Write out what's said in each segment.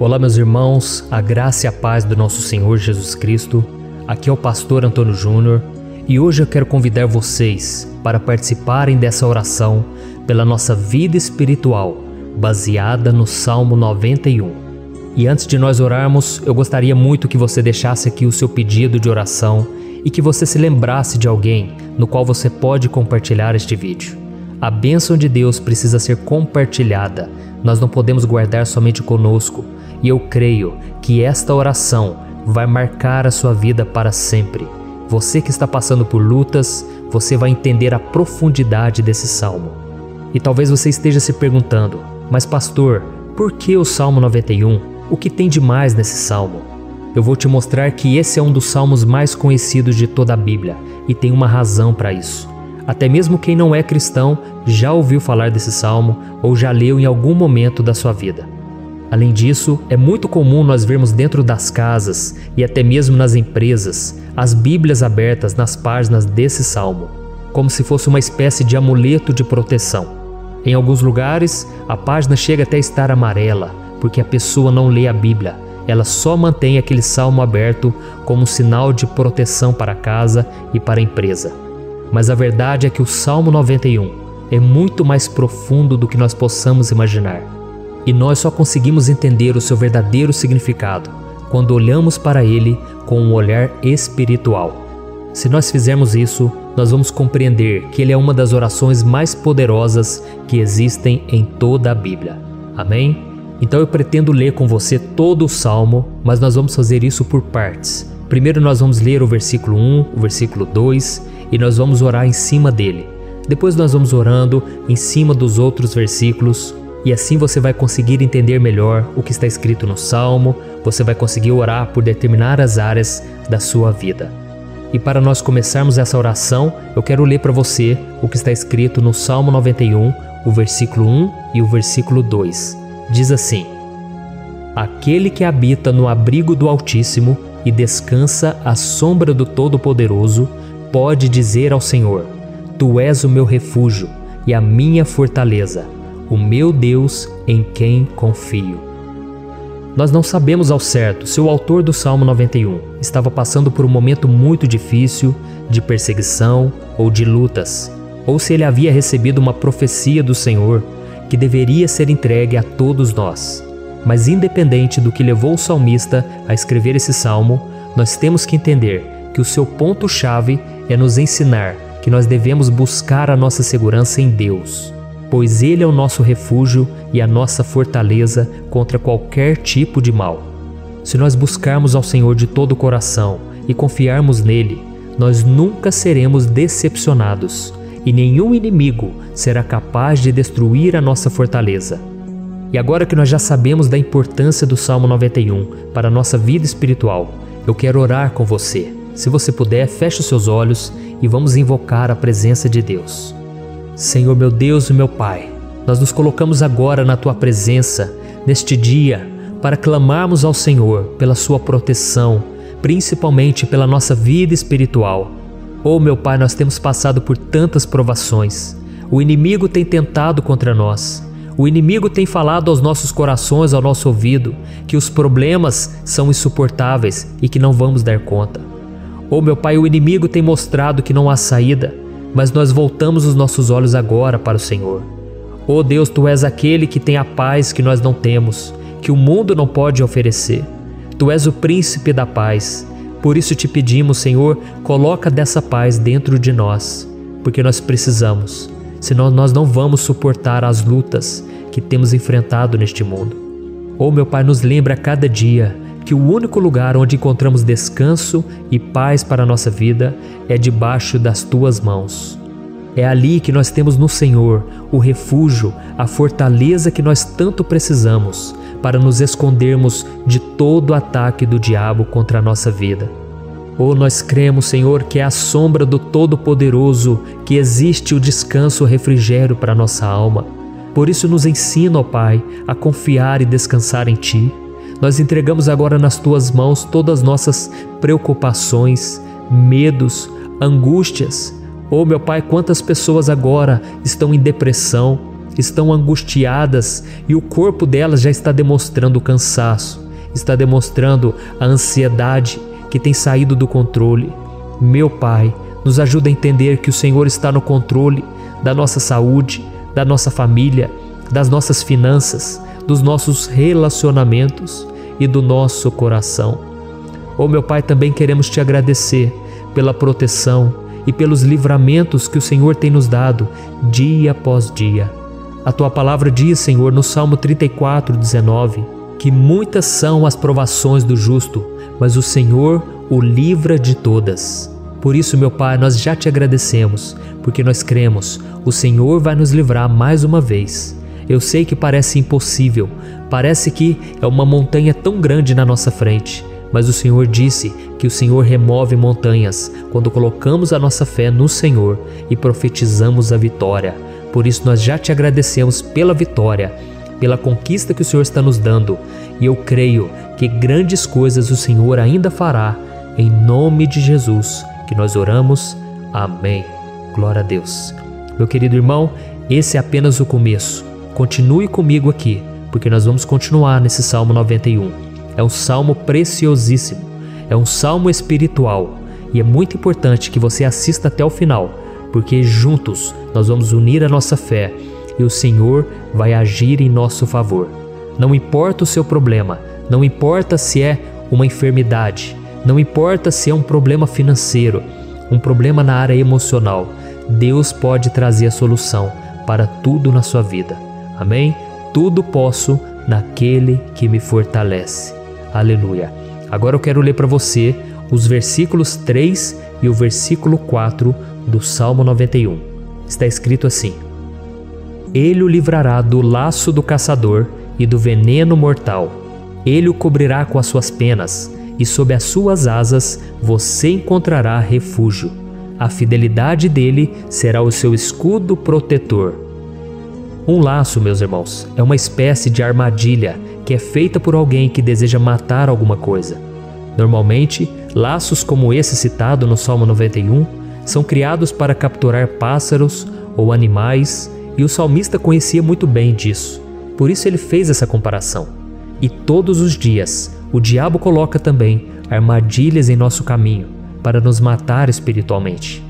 Olá, meus irmãos, a graça e a paz do nosso Senhor Jesus Cristo. Aqui é o pastor Antônio Júnior e hoje eu quero convidar vocês para participarem dessa oração pela nossa vida espiritual, baseada no Salmo 91. E antes de nós orarmos, eu gostaria muito que você deixasse aqui o seu pedido de oração e que você se lembrasse de alguém no qual você pode compartilhar este vídeo. A bênção de Deus precisa ser compartilhada, nós não podemos guardar somente conosco. E eu creio que esta oração vai marcar a sua vida para sempre. Você que está passando por lutas, você vai entender a profundidade desse salmo. E talvez você esteja se perguntando, mas pastor, por que o Salmo 91? O que tem de mais nesse salmo? Eu vou te mostrar que esse é um dos salmos mais conhecidos de toda a Bíblia e tem uma razão para isso. Até mesmo quem não é cristão já ouviu falar desse salmo ou já leu em algum momento da sua vida. Além disso, é muito comum nós vermos dentro das casas e até mesmo nas empresas as Bíblias abertas nas páginas desse salmo, como se fosse uma espécie de amuleto de proteção. Em alguns lugares, a página chega até a estar amarela, porque a pessoa não lê a Bíblia, ela só mantém aquele salmo aberto como um sinal de proteção para a casa e para a empresa. Mas a verdade é que o Salmo 91 é muito mais profundo do que nós possamos imaginar. E nós só conseguimos entender o seu verdadeiro significado quando olhamos para ele com um olhar espiritual. Se nós fizermos isso, nós vamos compreender que ele é uma das orações mais poderosas que existem em toda a Bíblia. Amém? Então eu pretendo ler com você todo o Salmo, mas nós vamos fazer isso por partes. Primeiro nós vamos ler o versículo 1, o versículo 2 e nós vamos orar em cima dele. Depois nós vamos orando em cima dos outros versículos. E assim você vai conseguir entender melhor o que está escrito no Salmo, você vai conseguir orar por determinadas áreas da sua vida. E para nós começarmos essa oração, eu quero ler para você o que está escrito no Salmo 91, o versículo 1 e o versículo 2. Diz assim: Aquele que habita no abrigo do Altíssimo e descansa à sombra do Todo-Poderoso, pode dizer ao Senhor: Tu és o meu refúgio e a minha fortaleza, o meu Deus em quem confio. Nós não sabemos ao certo se o autor do Salmo 91 estava passando por um momento muito difícil, de perseguição ou de lutas, ou se ele havia recebido uma profecia do Senhor que deveria ser entregue a todos nós. Mas independente do que levou o salmista a escrever esse salmo, nós temos que entender que o seu ponto-chave é nos ensinar que nós devemos buscar a nossa segurança em Deus, pois Ele é o nosso refúgio e a nossa fortaleza contra qualquer tipo de mal. Se nós buscarmos ao Senhor de todo o coração e confiarmos nele, nós nunca seremos decepcionados e nenhum inimigo será capaz de destruir a nossa fortaleza. E agora que nós já sabemos da importância do Salmo 91 para a nossa vida espiritual, eu quero orar com você. Se você puder, feche os seus olhos e vamos invocar a presença de Deus. Senhor meu Deus e meu Pai, nós nos colocamos agora na Tua presença, neste dia, para clamarmos ao Senhor pela Sua proteção, principalmente pela nossa vida espiritual. Oh meu Pai, nós temos passado por tantas provações, o inimigo tem tentado contra nós, o inimigo tem falado aos nossos corações, ao nosso ouvido, que os problemas são insuportáveis e que não vamos dar conta. Oh meu Pai, o inimigo tem mostrado que não há saída, mas nós voltamos os nossos olhos agora para o Senhor. Oh Deus, Tu és aquele que tem a paz que nós não temos, que o mundo não pode oferecer. Tu és o príncipe da paz. Por isso te pedimos, Senhor, coloca dessa paz dentro de nós, porque nós precisamos, senão nós não vamos suportar as lutas que temos enfrentado neste mundo. Oh meu Pai, nos lembra a cada dia que o único lugar onde encontramos descanso e paz para a nossa vida é debaixo das Tuas mãos. É ali que nós temos no Senhor o refúgio, a fortaleza que nós tanto precisamos para nos escondermos de todo ataque do diabo contra a nossa vida. Oh, nós cremos, Senhor, que é à sombra do Todo-Poderoso que existe o descanso, o refrigério para a nossa alma. Por isso nos ensina, ó Pai, a confiar e descansar em Ti. Nós entregamos agora nas Tuas mãos todas as nossas preocupações, medos, angústias. Oh meu Pai, quantas pessoas agora estão em depressão, estão angustiadas e o corpo delas já está demonstrando o cansaço, está demonstrando a ansiedade que tem saído do controle. Meu Pai, nos ajuda a entender que o Senhor está no controle da nossa saúde, da nossa família, das nossas finanças, dos nossos relacionamentos e do nosso coração. Oh, meu Pai, também queremos Te agradecer pela proteção e pelos livramentos que o Senhor tem nos dado dia após dia. A Tua palavra diz, Senhor, no Salmo 34:19, que muitas são as provações do justo, mas o Senhor o livra de todas. Por isso, meu Pai, nós já Te agradecemos, porque nós cremos, o Senhor vai nos livrar mais uma vez. Eu sei que parece impossível, parece que é uma montanha tão grande na nossa frente, mas o Senhor disse que o Senhor remove montanhas quando colocamos a nossa fé no Senhor e profetizamos a vitória. Por isso nós já Te agradecemos pela vitória, pela conquista que o Senhor está nos dando, e eu creio que grandes coisas o Senhor ainda fará. Em nome de Jesus que nós oramos. Amém. Glória a Deus. Meu querido irmão, esse é apenas o começo. Continue comigo aqui, porque nós vamos continuar nesse Salmo 91. É um salmo preciosíssimo, é um salmo espiritual, e é muito importante que você assista até o final, porque juntos nós vamos unir a nossa fé e o Senhor vai agir em nosso favor. Não importa o seu problema, não importa se é uma enfermidade, não importa se é um problema financeiro, um problema na área emocional, Deus pode trazer a solução para tudo na sua vida. Amém? Tudo posso naquele que me fortalece. Aleluia. Agora eu quero ler para você os versículos 3 e o versículo 4 do Salmo 91. Está escrito assim: Ele o livrará do laço do caçador e do veneno mortal. Ele o cobrirá com as suas penas, e sob as suas asas você encontrará refúgio. A fidelidade dele será o seu escudo protetor. Um laço, meus irmãos, é uma espécie de armadilha que é feita por alguém que deseja matar alguma coisa. Normalmente, laços como esse citado no Salmo 91 são criados para capturar pássaros ou animais, e o salmista conhecia muito bem disso. Por isso ele fez essa comparação. E todos os dias, o diabo coloca também armadilhas em nosso caminho para nos matar espiritualmente.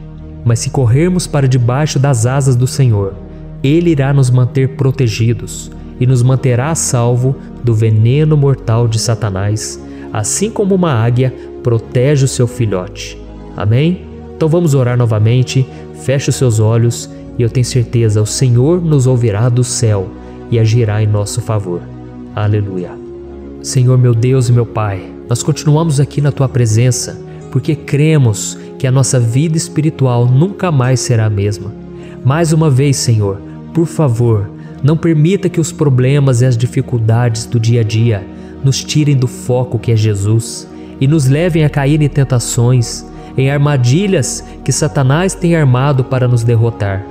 Mas se corrermos para debaixo das asas do Senhor, Ele irá nos manter protegidos e nos manterá a salvo do veneno mortal de Satanás, assim como uma águia protege o seu filhote. Amém? Então vamos orar novamente, feche os seus olhos e eu tenho certeza, o Senhor nos ouvirá do céu e agirá em nosso favor. Aleluia. Senhor, meu Deus e meu Pai, nós continuamos aqui na Tua presença porque cremos que a nossa vida espiritual nunca mais será a mesma. Mais uma vez, Senhor, por favor, não permita que os problemas e as dificuldades do dia a dia nos tirem do foco que é Jesus e nos levem a cair em tentações, em armadilhas que Satanás tem armado para nos derrotar.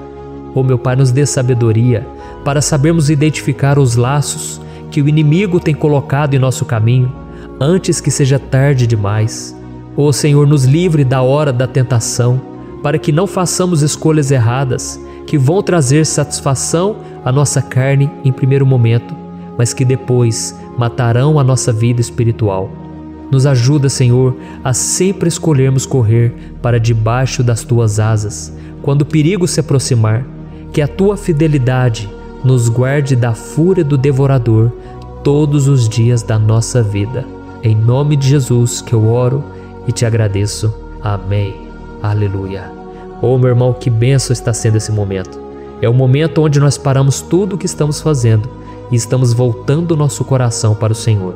Oh, meu Pai, nos dê sabedoria para sabermos identificar os laços que o inimigo tem colocado em nosso caminho antes que seja tarde demais. Oh, Senhor, nos livre da hora da tentação, para que não façamos escolhas erradas que vão trazer satisfação à nossa carne em primeiro momento, mas que depois matarão a nossa vida espiritual. Nos ajuda, Senhor, a sempre escolhermos correr para debaixo das Tuas asas, quando o perigo se aproximar, que a Tua fidelidade nos guarde da fúria do devorador todos os dias da nossa vida. Em nome de Jesus que eu oro e Te agradeço. Amém. Aleluia. Oh, meu irmão, que bênção está sendo esse momento. É o momento onde nós paramos tudo o que estamos fazendo e estamos voltando o nosso coração para o Senhor.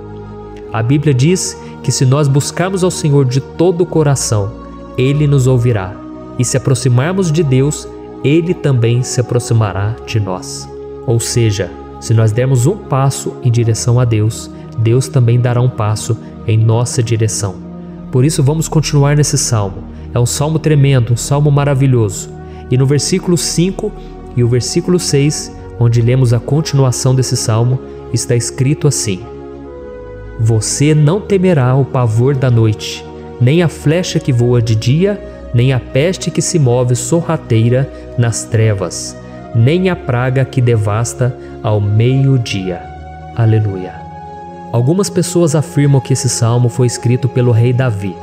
A Bíblia diz que se nós buscarmos ao Senhor de todo o coração, Ele nos ouvirá. E se aproximarmos de Deus, Ele também se aproximará de nós. Ou seja, se nós dermos um passo em direção a Deus, Deus também dará um passo em nossa direção. Por isso vamos continuar nesse salmo. É um salmo tremendo, um salmo maravilhoso. E no versículo 5 e o versículo 6, onde lemos a continuação desse salmo, está escrito assim: Você não temerá o pavor da noite, nem a flecha que voa de dia, nem a peste que se move sorrateira nas trevas. nem a praga que devasta ao meio-dia. Aleluia. Algumas pessoas afirmam que esse salmo foi escrito pelo rei Davi,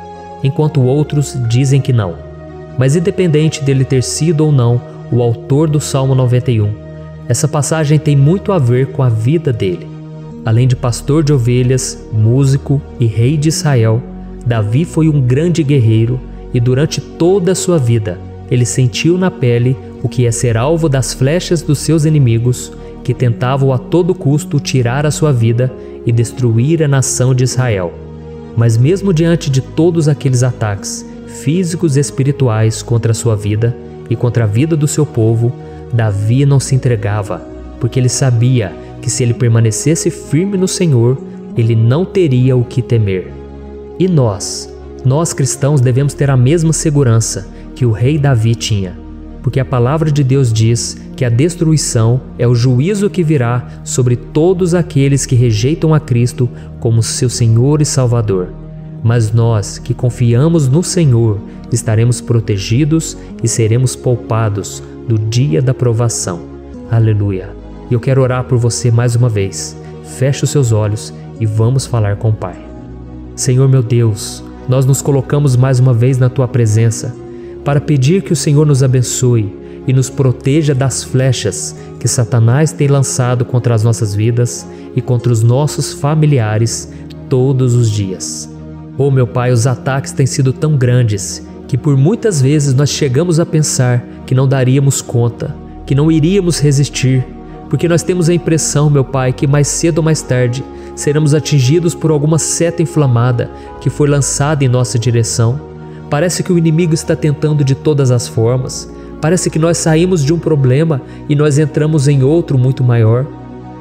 enquanto outros dizem que não. Mas independente dele ter sido ou não o autor do Salmo 91, essa passagem tem muito a ver com a vida dele. Além de pastor de ovelhas, músico e rei de Israel, Davi foi um grande guerreiro e durante toda a sua vida ele sentiu na pele o que é ser alvo das flechas dos seus inimigos que tentavam a todo custo tirar a sua vida e destruir a nação de Israel. Mas mesmo diante de todos aqueles ataques físicos e espirituais contra a sua vida e contra a vida do seu povo, Davi não se entregava, porque ele sabia que se ele permanecesse firme no Senhor, ele não teria o que temer. E nós cristãos devemos ter a mesma segurança que o rei Davi tinha, porque a palavra de Deus diz que a destruição é o juízo que virá sobre todos aqueles que rejeitam a Cristo como seu Senhor e Salvador. Mas nós que confiamos no Senhor estaremos protegidos e seremos poupados do dia da provação. Aleluia! E eu quero orar por você mais uma vez. Feche os seus olhos e vamos falar com o Pai. Senhor meu Deus, nós nos colocamos mais uma vez na Tua presença para pedir que o Senhor nos abençoe e nos proteja das flechas que Satanás tem lançado contra as nossas vidas e contra os nossos familiares todos os dias. Oh meu Pai, os ataques têm sido tão grandes que por muitas vezes nós chegamos a pensar que não daríamos conta, que não iríamos resistir, porque nós temos a impressão, meu Pai, que mais cedo ou mais tarde seremos atingidos por alguma seta inflamada que foi lançada em nossa direção. Parece que o inimigo está tentando de todas as formas. Parece que nós saímos de um problema e nós entramos em outro muito maior.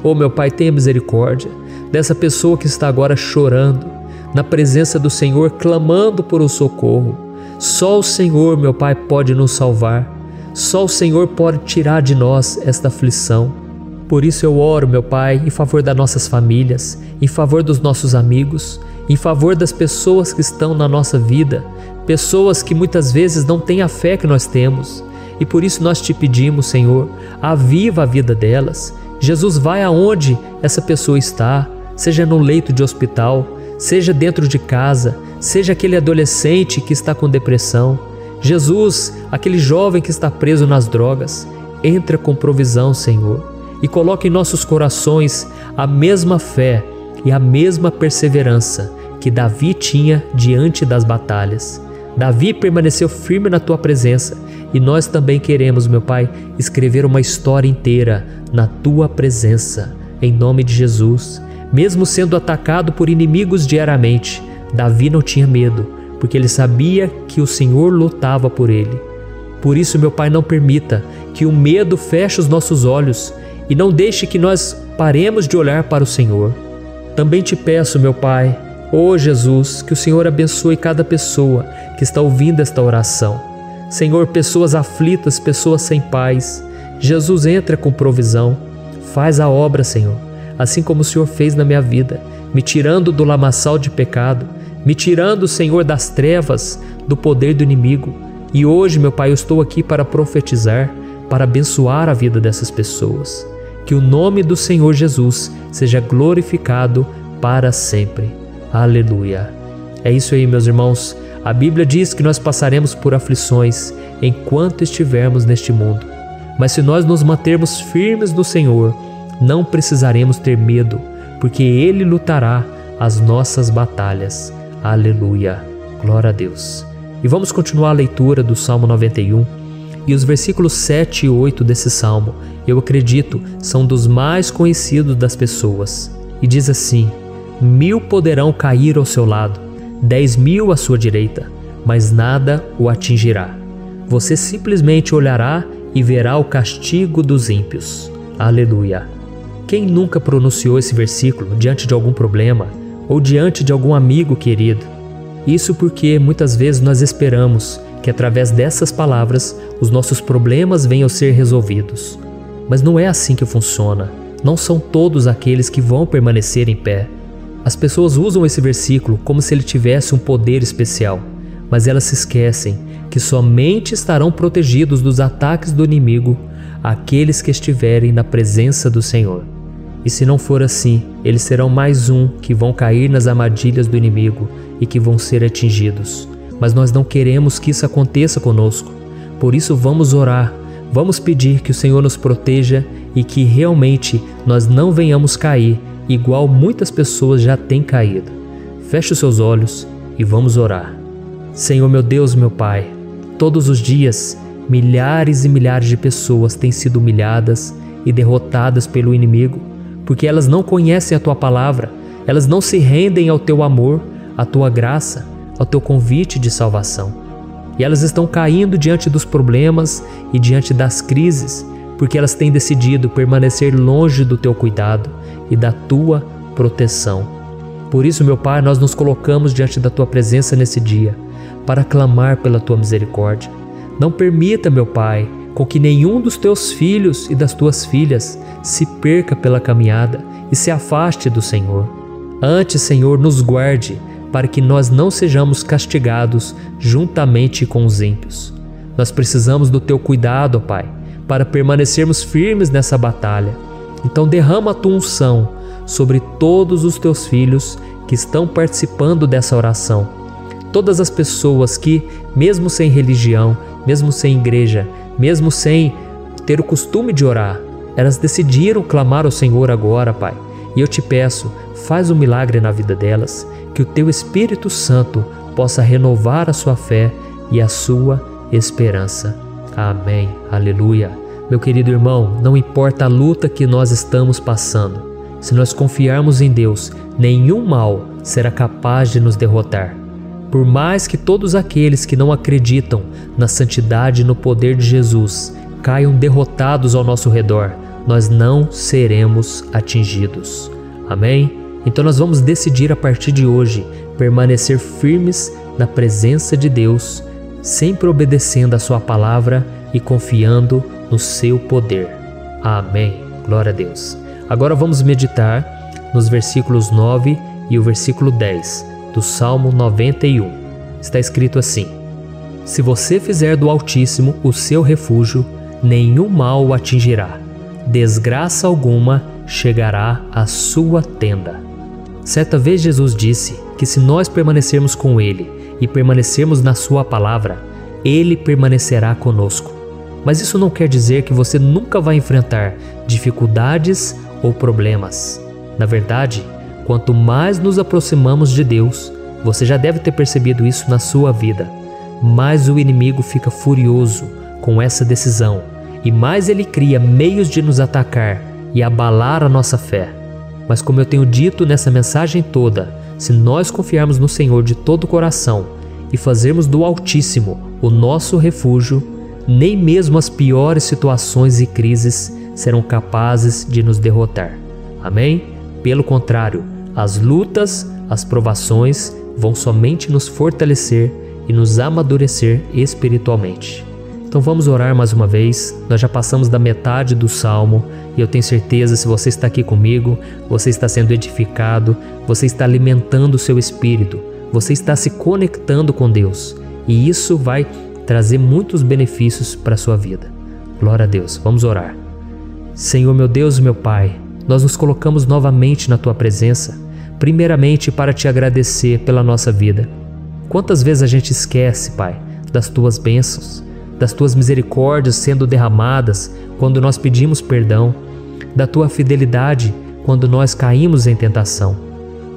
Oh meu Pai, tenha misericórdia dessa pessoa que está agora chorando, na presença do Senhor, clamando por um socorro. Só o Senhor, meu Pai, pode nos salvar. Só o Senhor pode tirar de nós esta aflição. Por isso eu oro, meu Pai, em favor das nossas famílias, em favor dos nossos amigos, em favor das pessoas que estão na nossa vida, pessoas que muitas vezes não têm a fé que nós temos. E por isso nós te pedimos, Senhor, aviva a vida delas. Jesus, vai aonde essa pessoa está, seja no leito de hospital, seja dentro de casa, seja aquele adolescente que está com depressão. Jesus, aquele jovem que está preso nas drogas, entra com provisão, Senhor, e coloca em nossos corações a mesma fé e a mesma perseverança que Davi tinha diante das batalhas. Davi permaneceu firme na Tua presença e nós também queremos, meu Pai, escrever uma história inteira na Tua presença, em nome de Jesus. Mesmo sendo atacado por inimigos diariamente, Davi não tinha medo, porque ele sabia que o Senhor lutava por ele. Por isso, meu Pai, não permita que o medo feche os nossos olhos e não deixe que nós paremos de olhar para o Senhor. Também te peço, meu Pai, ó Jesus, que o Senhor abençoe cada pessoa que está ouvindo esta oração. Senhor, pessoas aflitas, pessoas sem paz. Jesus, entra com provisão. Faz a obra, Senhor, assim como o Senhor fez na minha vida, me tirando do lamaçal de pecado, me tirando, Senhor, das trevas, do poder do inimigo. E hoje, meu Pai, eu estou aqui para profetizar, para abençoar a vida dessas pessoas. Que o nome do Senhor Jesus seja glorificado para sempre. Aleluia. É isso aí, meus irmãos. A Bíblia diz que nós passaremos por aflições enquanto estivermos neste mundo. Mas se nós nos mantermos firmes no Senhor, não precisaremos ter medo, porque Ele lutará as nossas batalhas. Aleluia. Glória a Deus. E vamos continuar a leitura do Salmo 91. E os versículos 7 e 8 desse salmo, eu acredito, são dos mais conhecidos das pessoas. E diz assim: 1000 poderão cair ao seu lado, 10.000 à sua direita, mas nada o atingirá. Você simplesmente olhará e verá o castigo dos ímpios. Aleluia. Quem nunca pronunciou esse versículo diante de algum problema ou diante de algum amigo querido? Isso porque muitas vezes nós esperamos que através dessas palavras os nossos problemas venham a ser resolvidos. Mas não é assim que funciona. Não são todos aqueles que vão permanecer em pé. As pessoas usam esse versículo como se ele tivesse um poder especial, mas elas se esquecem que somente estarão protegidos dos ataques do inimigo aqueles que estiverem na presença do Senhor. E se não for assim, eles serão mais um que vão cair nas armadilhas do inimigo e que vão ser atingidos. Mas nós não queremos que isso aconteça conosco. Por isso vamos orar, vamos pedir que o Senhor nos proteja e que realmente nós não venhamos cair igual muitas pessoas já têm caído. Feche os seus olhos e vamos orar. Senhor meu Deus, meu Pai, todos os dias milhares e milhares de pessoas têm sido humilhadas e derrotadas pelo inimigo, porque elas não conhecem a Tua palavra, elas não se rendem ao Teu amor, à Tua graça, ao Teu convite de salvação. E elas estão caindo diante dos problemas e diante das crises, porque elas têm decidido permanecer longe do Teu cuidado e da Tua proteção. Por isso, meu Pai, nós nos colocamos diante da Tua presença nesse dia, para clamar pela Tua misericórdia. Não permita, meu Pai, com que nenhum dos Teus filhos e das Tuas filhas se perca pela caminhada e se afaste do Senhor. Antes, Senhor, nos guarde, para que nós não sejamos castigados juntamente com os ímpios. Nós precisamos do Teu cuidado, ó Pai, para permanecermos firmes nessa batalha. Então derrama a Tua unção sobre todos os Teus filhos que estão participando dessa oração. Todas as pessoas que, mesmo sem religião, mesmo sem igreja, mesmo sem ter o costume de orar, elas decidiram clamar ao Senhor agora, Pai. E eu te peço, faz um milagre na vida delas, que o Teu Espírito Santo possa renovar a sua fé e a sua esperança. Amém. Aleluia. Meu querido irmão, não importa a luta que nós estamos passando, se nós confiarmos em Deus, nenhum mal será capaz de nos derrotar. Por mais que todos aqueles que não acreditam na santidade e no poder de Jesus caiam derrotados ao nosso redor, nós não seremos atingidos. Amém? Então nós vamos decidir a partir de hoje permanecer firmes na presença de Deus, sempre obedecendo a Sua palavra e confiando no Seu poder. Amém. Glória a Deus. Agora vamos meditar nos versículos 9 e o versículo 10 do Salmo 91. Está escrito assim: Se você fizer do Altíssimo o seu refúgio, nenhum mal o atingirá, desgraça alguma chegará à sua tenda. Certa vez Jesus disse que se nós permanecermos com Ele e permanecermos na Sua palavra, Ele permanecerá conosco. Mas isso não quer dizer que você nunca vai enfrentar dificuldades ou problemas. Na verdade, quanto mais nos aproximamos de Deus, você já deve ter percebido isso na sua vida, mais o inimigo fica furioso com essa decisão e mais ele cria meios de nos atacar e abalar a nossa fé. Mas como eu tenho dito nessa mensagem toda, se nós confiarmos no Senhor de todo o coração e fazermos do Altíssimo o nosso refúgio, nem mesmo as piores situações e crises serão capazes de nos derrotar. Amém? Pelo contrário, as lutas, as provações vão somente nos fortalecer e nos amadurecer espiritualmente. Então vamos orar mais uma vez. Nós já passamos da metade do Salmo e eu tenho certeza, se você está aqui comigo, você está sendo edificado, você está alimentando o seu espírito, você está se conectando com Deus e isso vai trazer muitos benefícios para a sua vida. Glória a Deus. Vamos orar. Senhor meu Deus e meu Pai, nós nos colocamos novamente na Tua presença, primeiramente para Te agradecer pela nossa vida. Quantas vezes a gente esquece, Pai, das Tuas bênçãos, das Tuas misericórdias sendo derramadas quando nós pedimos perdão, da Tua fidelidade quando nós caímos em tentação.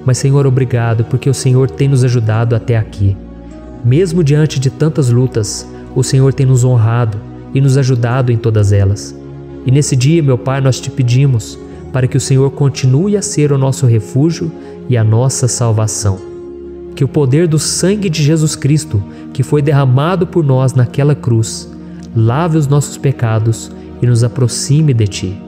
Mas Senhor, obrigado, porque o Senhor tem nos ajudado até aqui. Mesmo diante de tantas lutas, o Senhor tem nos honrado e nos ajudado em todas elas. E nesse dia, meu Pai, nós Te pedimos para que o Senhor continue a ser o nosso refúgio e a nossa salvação. Que o poder do sangue de Jesus Cristo, que foi derramado por nós naquela cruz, lave os nossos pecados e nos aproxime de Ti.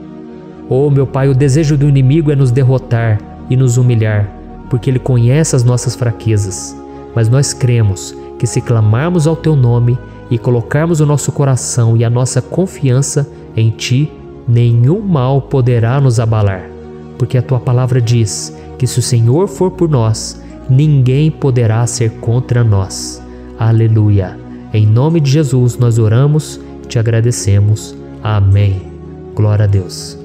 Oh, meu Pai, o desejo do inimigo é nos derrotar e nos humilhar, porque ele conhece as nossas fraquezas. Mas nós cremos que se clamarmos ao Teu nome e colocarmos o nosso coração e a nossa confiança em Ti, nenhum mal poderá nos abalar, porque a Tua palavra diz que se o Senhor for por nós, ninguém poderá ser contra nós. Aleluia! Em nome de Jesus nós oramos e Te agradecemos. Amém. Glória a Deus.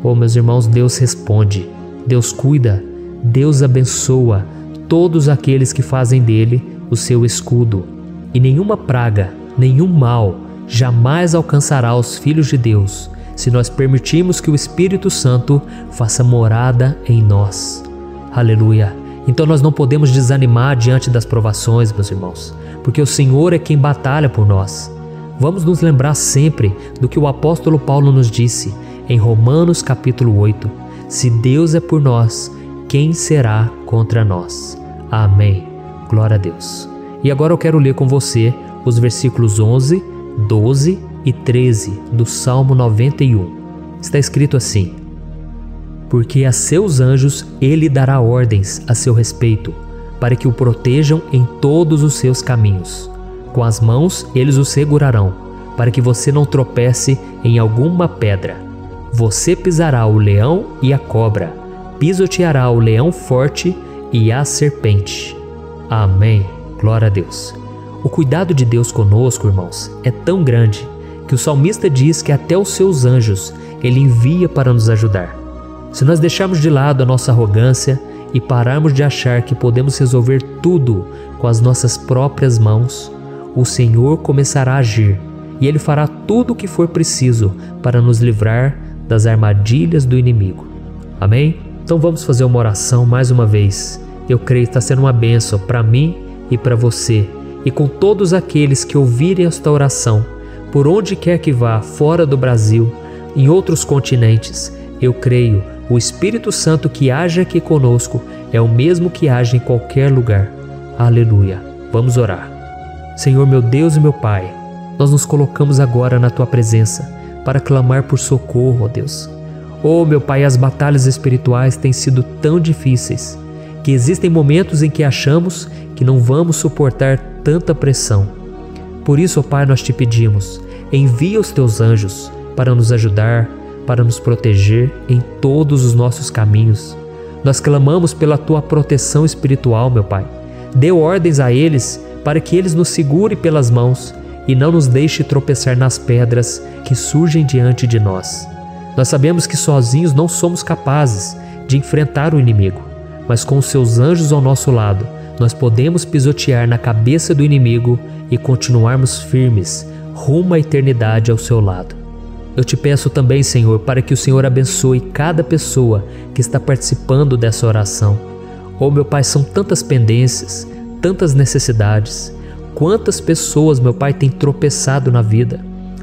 Oh, meus irmãos, Deus responde, Deus cuida, Deus abençoa todos aqueles que fazem dele o seu escudo. E nenhuma praga, nenhum mal jamais alcançará os filhos de Deus, se nós permitirmos que o Espírito Santo faça morada em nós. Aleluia! Então nós não podemos desanimar diante das provações, meus irmãos, porque o Senhor é quem batalha por nós. Vamos nos lembrar sempre do que o apóstolo Paulo nos disse em Romanos capítulo 8. Se Deus é por nós, quem será contra nós? Amém. Glória a Deus. E agora eu quero ler com você os versículos 11, 12 e 13 do Salmo 91. Está escrito assim: porque a seus anjos ele dará ordens a seu respeito, para que o protejam em todos os seus caminhos. Com as mãos eles o segurarão, para que você não tropece em alguma pedra. Você pisará o leão e a cobra, pisoteará o leão forte e a serpente. Amém. Glória a Deus. O cuidado de Deus conosco, irmãos, é tão grande que o salmista diz que até os seus anjos ele envia para nos ajudar. Se nós deixarmos de lado a nossa arrogância e pararmos de achar que podemos resolver tudo com as nossas próprias mãos, o Senhor começará a agir e Ele fará tudo o que for preciso para nos livrar das armadilhas do inimigo. Amém? Então vamos fazer uma oração mais uma vez. Eu creio que está sendo uma bênção para mim e para você, e com todos aqueles que ouvirem esta oração, por onde quer que vá, fora do Brasil, em outros continentes. Eu creio, o Espírito Santo que age aqui conosco é o mesmo que age em qualquer lugar. Aleluia. Vamos orar. Senhor, meu Deus e meu Pai, nós nos colocamos agora na Tua presença para clamar por socorro, ó Deus. Oh, meu Pai, as batalhas espirituais têm sido tão difíceis que existem momentos em que achamos que não vamos suportar tanta pressão. Por isso, ó Pai, nós te pedimos, envia os Teus anjos para nos ajudar, para nos proteger em todos os nossos caminhos. Nós clamamos pela Tua proteção espiritual, meu Pai. Dê ordens a eles para que eles nos segurem pelas mãos e não nos deixe tropeçar nas pedras que surgem diante de nós. Nós sabemos que sozinhos não somos capazes de enfrentar o inimigo, mas com os Seus anjos ao nosso lado, nós podemos pisotear na cabeça do inimigo e continuarmos firmes rumo à eternidade ao Seu lado. Eu te peço também, Senhor, para que o Senhor abençoe cada pessoa que está participando dessa oração. Oh, meu Pai, são tantas pendências, tantas necessidades. Quantas pessoas, meu Pai, têm tropeçado na vida.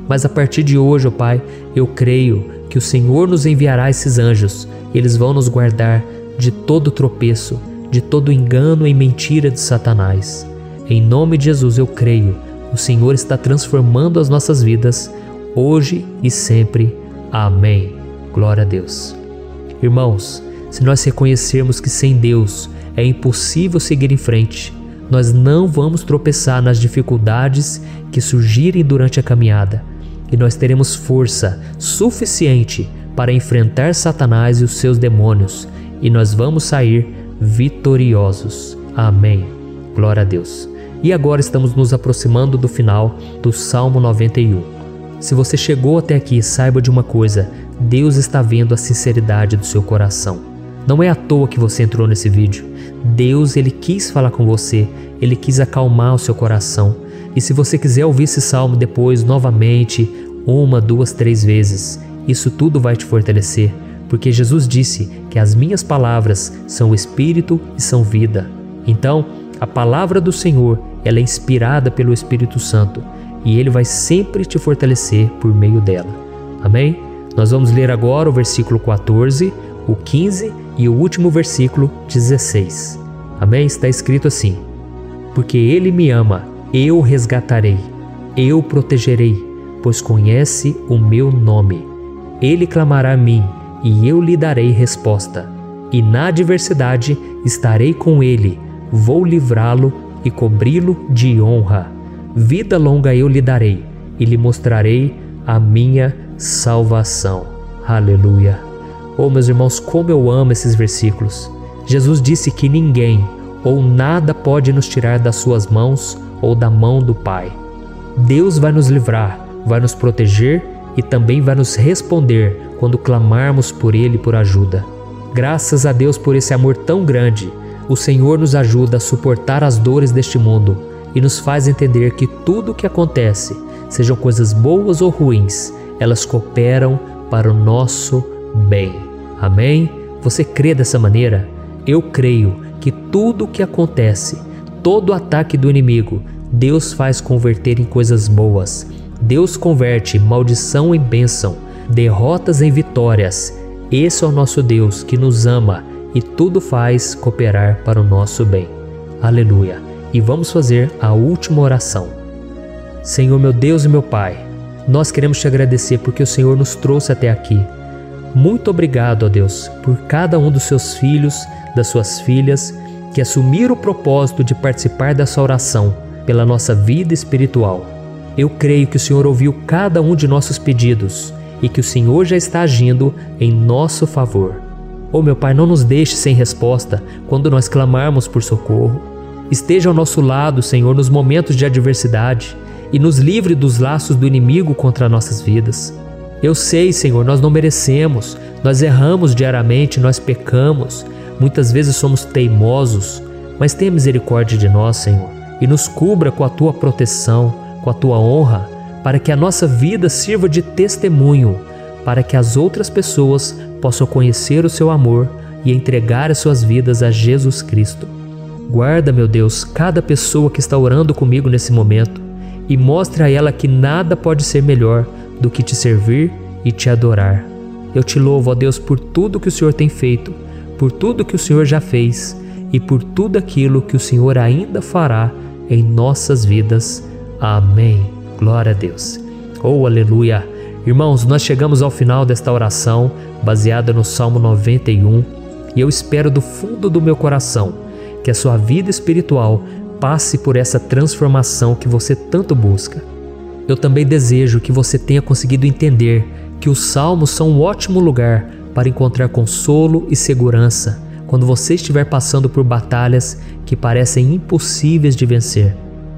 Mas a partir de hoje, oh Pai, eu creio que o Senhor nos enviará esses anjos. Eles vão nos guardar de todo tropeço, de todo engano e mentira de Satanás. Em nome de Jesus eu creio, o Senhor está transformando as nossas vidas, hoje e sempre. Amém. Glória a Deus. Irmãos, se nós reconhecermos que sem Deus é impossível seguir em frente, nós não vamos tropeçar nas dificuldades que surgirem durante a caminhada, e nós teremos força suficiente para enfrentar Satanás e os seus demônios, e nós vamos sair vitoriosos. Amém. Glória a Deus. E agora estamos nos aproximando do final do Salmo 91. Se você chegou até aqui, saiba de uma coisa: Deus está vendo a sinceridade do seu coração. Não é à toa que você entrou nesse vídeo. Deus, Ele quis falar com você, Ele quis acalmar o seu coração. E se você quiser ouvir esse salmo depois, novamente, 1, 2, 3 vezes, isso tudo vai te fortalecer, porque Jesus disse que as minhas palavras são espírito e são vida. Então, a palavra do Senhor, ela é inspirada pelo Espírito Santo, e Ele vai sempre te fortalecer por meio dela. Amém? Nós vamos ler agora o versículo 14, o 15 e o último versículo 16. Amém? Está escrito assim: porque Ele me ama, eu o resgatarei, eu o protegerei, pois conhece o meu nome. Ele clamará a mim, e eu lhe darei resposta. E na adversidade estarei com ele, vou livrá-lo e cobri-lo de honra. Vida longa eu lhe darei, e lhe mostrarei a minha salvação. Aleluia. Oh, meus irmãos, como eu amo esses versículos. Jesus disse que ninguém ou nada pode nos tirar das suas mãos ou da mão do Pai. Deus vai nos livrar, vai nos proteger e também vai nos responder quando clamarmos por Ele por ajuda. Graças a Deus por esse amor tão grande, o Senhor nos ajuda a suportar as dores deste mundo e nos faz entender que tudo o que acontece, sejam coisas boas ou ruins, elas cooperam para o nosso bem. Amém? Você crê dessa maneira? Eu creio que tudo o que acontece, todo ataque do inimigo, Deus faz converter em coisas boas. Deus converte maldição em bênção, derrotas em vitórias. Esse é o nosso Deus que nos ama e tudo faz cooperar para o nosso bem. Aleluia! E vamos fazer a última oração. Senhor, meu Deus e meu Pai, nós queremos te agradecer porque o Senhor nos trouxe até aqui. Muito obrigado, ó Deus, por cada um dos seus filhos, das suas filhas, que assumiram o propósito de participar dessa oração pela nossa vida espiritual. Eu creio que o Senhor ouviu cada um de nossos pedidos e que o Senhor já está agindo em nosso favor. Oh, meu Pai, não nos deixe sem resposta quando nós clamarmos por socorro. Esteja ao nosso lado, Senhor, nos momentos de adversidade e nos livre dos laços do inimigo contra nossas vidas. Eu sei, Senhor, nós não merecemos, nós erramos diariamente, nós pecamos, muitas vezes somos teimosos, mas tenha misericórdia de nós, Senhor, e nos cubra com a Tua proteção, com a Tua honra, para que a nossa vida sirva de testemunho, para que as outras pessoas possam conhecer o Seu amor e entregar as suas vidas a Jesus Cristo. Guarda, meu Deus, cada pessoa que está orando comigo nesse momento e mostre a ela que nada pode ser melhor do que te servir e te adorar. Eu te louvo, ó Deus, por tudo que o Senhor tem feito, por tudo que o Senhor já fez e por tudo aquilo que o Senhor ainda fará em nossas vidas. Amém. Glória a Deus. Oh, aleluia. Irmãos, nós chegamos ao final desta oração baseada no Salmo 91 e eu espero do fundo do meu coração que a sua vida espiritual passe por essa transformação que você tanto busca. Eu também desejo que você tenha conseguido entender que os salmos são um ótimo lugar para encontrar consolo e segurança quando você estiver passando por batalhas que parecem impossíveis de vencer.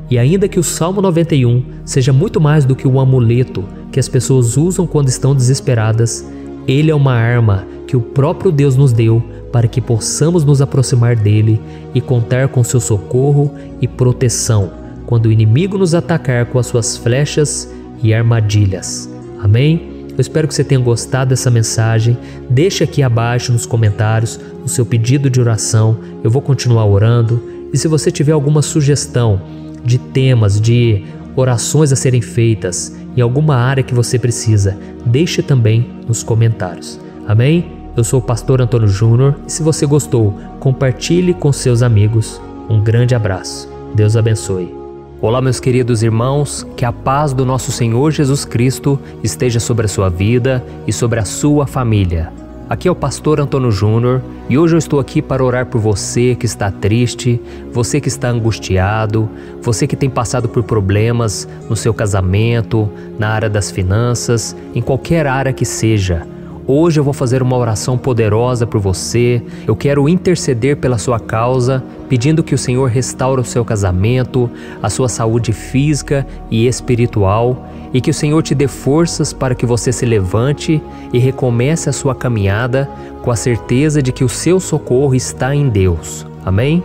E ainda que o Salmo 91 seja muito mais do que um amuleto que as pessoas usam quando estão desesperadas, ele é uma arma que o próprio Deus nos deu para que possamos nos aproximar dele e contar com seu socorro e proteção quando o inimigo nos atacar com as suas flechas e armadilhas. Amém? Eu espero que você tenha gostado dessa mensagem. Deixe aqui abaixo nos comentários o seu pedido de oração. Eu vou continuar orando. E se você tiver alguma sugestão de temas, de orações a serem feitas em alguma área que você precisa, deixe também nos comentários. Amém? Eu sou o pastor Antônio Júnior e se você gostou, compartilhe com seus amigos. Um grande abraço. Deus abençoe. Olá, meus queridos irmãos, que a paz do nosso Senhor Jesus Cristo esteja sobre a sua vida e sobre a sua família. Aqui é o pastor Antônio Júnior e hoje eu estou aqui para orar por você que está triste, você que está angustiado, você que tem passado por problemas no seu casamento, na área das finanças, em qualquer área que seja. Hoje eu vou fazer uma oração poderosa por você. Eu quero interceder pela sua causa, pedindo que o Senhor restaure o seu casamento, a sua saúde física e espiritual, e que o Senhor te dê forças para que você se levante e recomece a sua caminhada com a certeza de que o seu socorro está em Deus. Amém?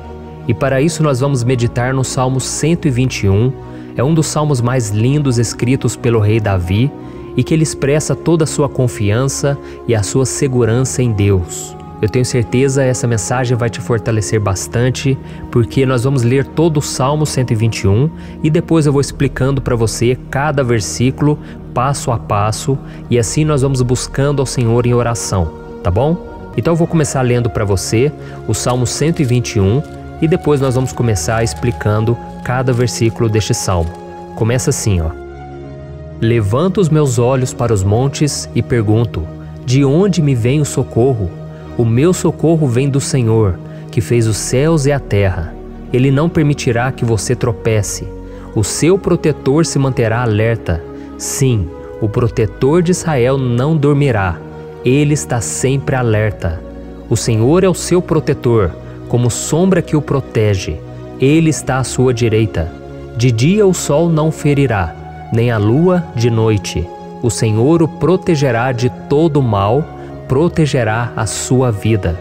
E para isso nós vamos meditar no Salmo 121. É um dos salmos mais lindos escritos pelo rei Davi, e que ele expressa toda a sua confiança e a sua segurança em Deus. Eu tenho certeza essa mensagem vai te fortalecer bastante, porque nós vamos ler todo o Salmo 121 e depois eu vou explicando para você cada versículo, passo a passo, e assim nós vamos buscando ao Senhor em oração, tá bom? Então eu vou começar lendo para você o Salmo 121 e depois nós vamos começar explicando cada versículo deste salmo. Começa assim, ó. Levanto os meus olhos para os montes e pergunto: de onde me vem o socorro? O meu socorro vem do Senhor, que fez os céus e a terra. Ele não permitirá que você tropece. O seu protetor se manterá alerta. Sim, o protetor de Israel não dormirá. Ele está sempre alerta. O Senhor é o seu protetor, como sombra que o protege. Ele está à sua direita. De dia o sol não ferirá, nem a lua de noite. O Senhor o protegerá de todo mal, protegerá a sua vida.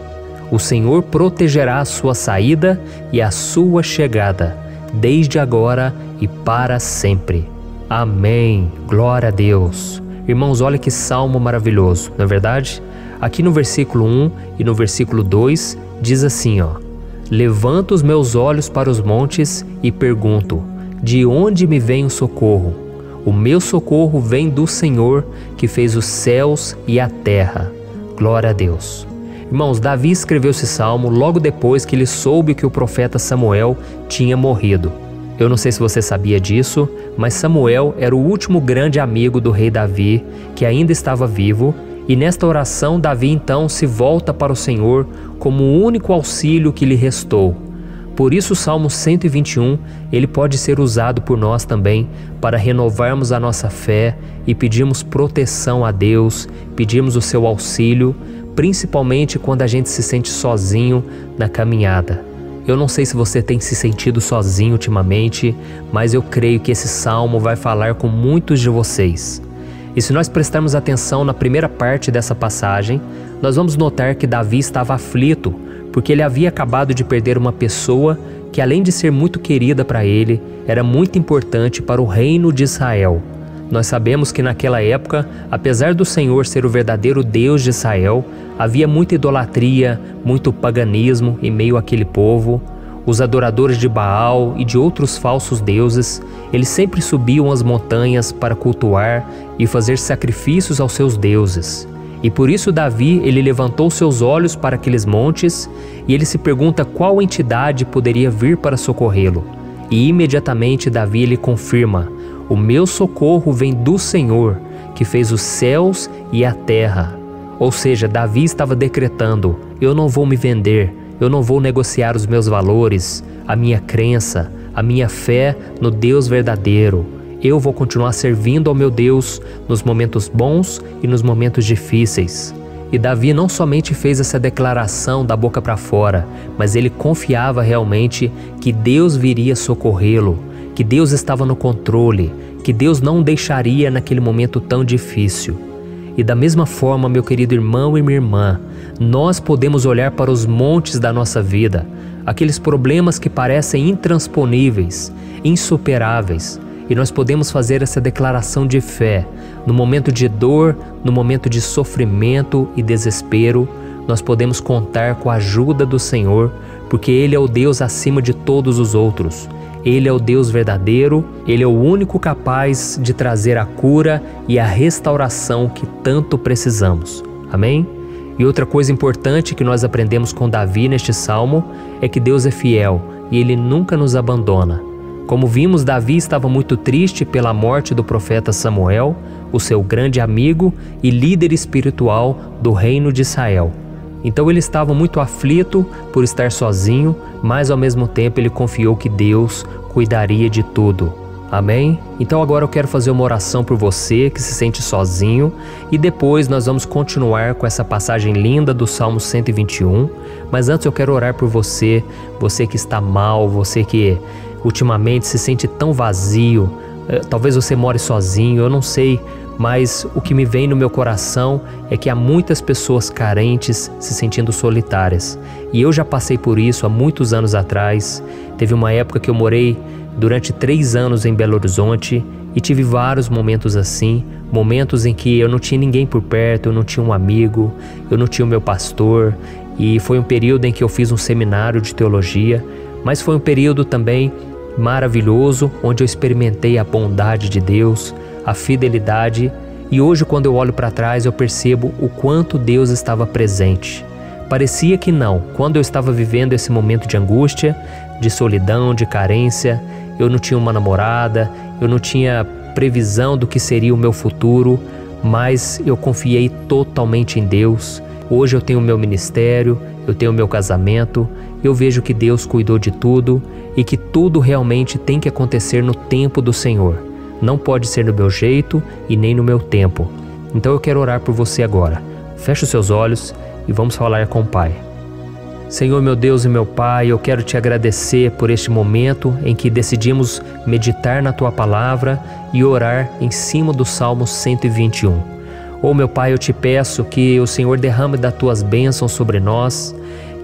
O Senhor protegerá a sua saída e a sua chegada, desde agora e para sempre. Amém. Glória a Deus. Irmãos, olha que salmo maravilhoso, não é verdade? Aqui no versículo 1 e no versículo 2 diz assim, ó: Levanto os meus olhos para os montes e pergunto, de onde me vem o socorro? O meu socorro vem do Senhor, que fez os céus e a terra. Glória a Deus. Irmãos, Davi escreveu esse salmo logo depois que ele soube que o profeta Samuel tinha morrido. Eu não sei se você sabia disso, mas Samuel era o último grande amigo do rei Davi, que ainda estava vivo, e nesta oração Davi então se volta para o Senhor como o único auxílio que lhe restou. Por isso o Salmo 121, ele pode ser usado por nós também para renovarmos a nossa fé e pedirmos proteção a Deus, pedirmos o seu auxílio, principalmente quando a gente se sente sozinho na caminhada. Eu não sei se você tem se sentido sozinho ultimamente, mas eu creio que esse salmo vai falar com muitos de vocês. E se nós prestarmos atenção na primeira parte dessa passagem, nós vamos notar que Davi estava aflito, porque ele havia acabado de perder uma pessoa que, além de ser muito querida para ele, era muito importante para o reino de Israel. Nós sabemos que naquela época, apesar do Senhor ser o verdadeiro Deus de Israel, havia muita idolatria, muito paganismo em meio àquele povo. Os adoradores de Baal e de outros falsos deuses, eles sempre subiam as montanhas para cultuar e fazer sacrifícios aos seus deuses. E por isso Davi, ele levantou seus olhos para aqueles montes e ele se pergunta qual entidade poderia vir para socorrê-lo. E imediatamente Davi ele confirma: o meu socorro vem do Senhor, que fez os céus e a terra. Ou seja, Davi estava decretando: eu não vou me vender, eu não vou negociar os meus valores, a minha crença, a minha fé no Deus verdadeiro. Eu vou continuar servindo ao meu Deus nos momentos bons e nos momentos difíceis. E Davi não somente fez essa declaração da boca para fora, mas ele confiava realmente que Deus viria socorrê-lo, que Deus estava no controle, que Deus não o deixaria naquele momento tão difícil. E da mesma forma, meu querido irmão e minha irmã, nós podemos olhar para os montes da nossa vida, aqueles problemas que parecem intransponíveis, insuperáveis, e nós podemos fazer essa declaração de fé. No momento de dor, no momento de sofrimento e desespero, nós podemos contar com a ajuda do Senhor, porque Ele é o Deus acima de todos os outros. Ele é o Deus verdadeiro, Ele é o único capaz de trazer a cura e a restauração que tanto precisamos. Amém? E outra coisa importante que nós aprendemos com Davi neste salmo é que Deus é fiel e Ele nunca nos abandona. Como vimos, Davi estava muito triste pela morte do profeta Samuel, o seu grande amigo e líder espiritual do reino de Israel. Então ele estava muito aflito por estar sozinho, mas ao mesmo tempo ele confiou que Deus cuidaria de tudo. Amém? Então agora eu quero fazer uma oração por você que se sente sozinho e depois nós vamos continuar com essa passagem linda do Salmo 121. Mas antes eu quero orar por você, você que está mal, você que ultimamente se sente tão vazio, talvez você more sozinho, eu não sei, mas o que me vem no meu coração é que há muitas pessoas carentes se sentindo solitárias. E eu já passei por isso há muitos anos atrás. Teve uma época que eu morei durante 3 anos em Belo Horizonte e tive vários momentos assim, momentos em que eu não tinha ninguém por perto, eu não tinha um amigo, eu não tinha o meu pastor, e foi um período em que eu fiz um seminário de teologia, mas foi um período também maravilhoso, onde eu experimentei a bondade de Deus, a fidelidade, e hoje quando eu olho para trás eu percebo o quanto Deus estava presente. Parecia que não, quando eu estava vivendo esse momento de angústia, de solidão, de carência, eu não tinha uma namorada, eu não tinha previsão do que seria o meu futuro, mas eu confiei totalmente em Deus. Hoje eu tenho o meu ministério, eu tenho o meu casamento, eu vejo que Deus cuidou de tudo e que tudo realmente tem que acontecer no tempo do Senhor. Não pode ser no meu jeito e nem no meu tempo. Então eu quero orar por você agora. Feche os seus olhos e vamos falar com o Pai. Senhor, meu Deus e meu Pai, eu quero te agradecer por este momento em que decidimos meditar na Tua Palavra e orar em cima do Salmo 121. Oh, meu Pai, eu te peço que o Senhor derrame das Tuas bênçãos sobre nós,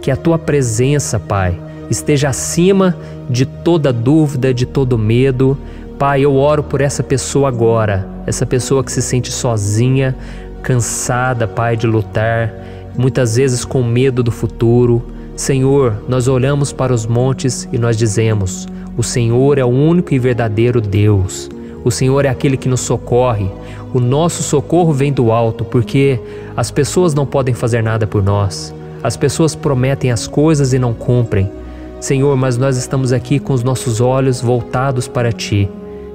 que a Tua presença, Pai, esteja acima de toda dúvida, de todo medo. Pai, eu oro por essa pessoa agora, essa pessoa que se sente sozinha, cansada, Pai, de lutar, muitas vezes com medo do futuro. Senhor, nós olhamos para os montes e nós dizemos: o Senhor é o único e verdadeiro Deus. O Senhor é aquele que nos socorre. O nosso socorro vem do alto, porque as pessoas não podem fazer nada por nós. As pessoas prometem as coisas e não cumprem. Senhor, mas nós estamos aqui com os nossos olhos voltados para Ti.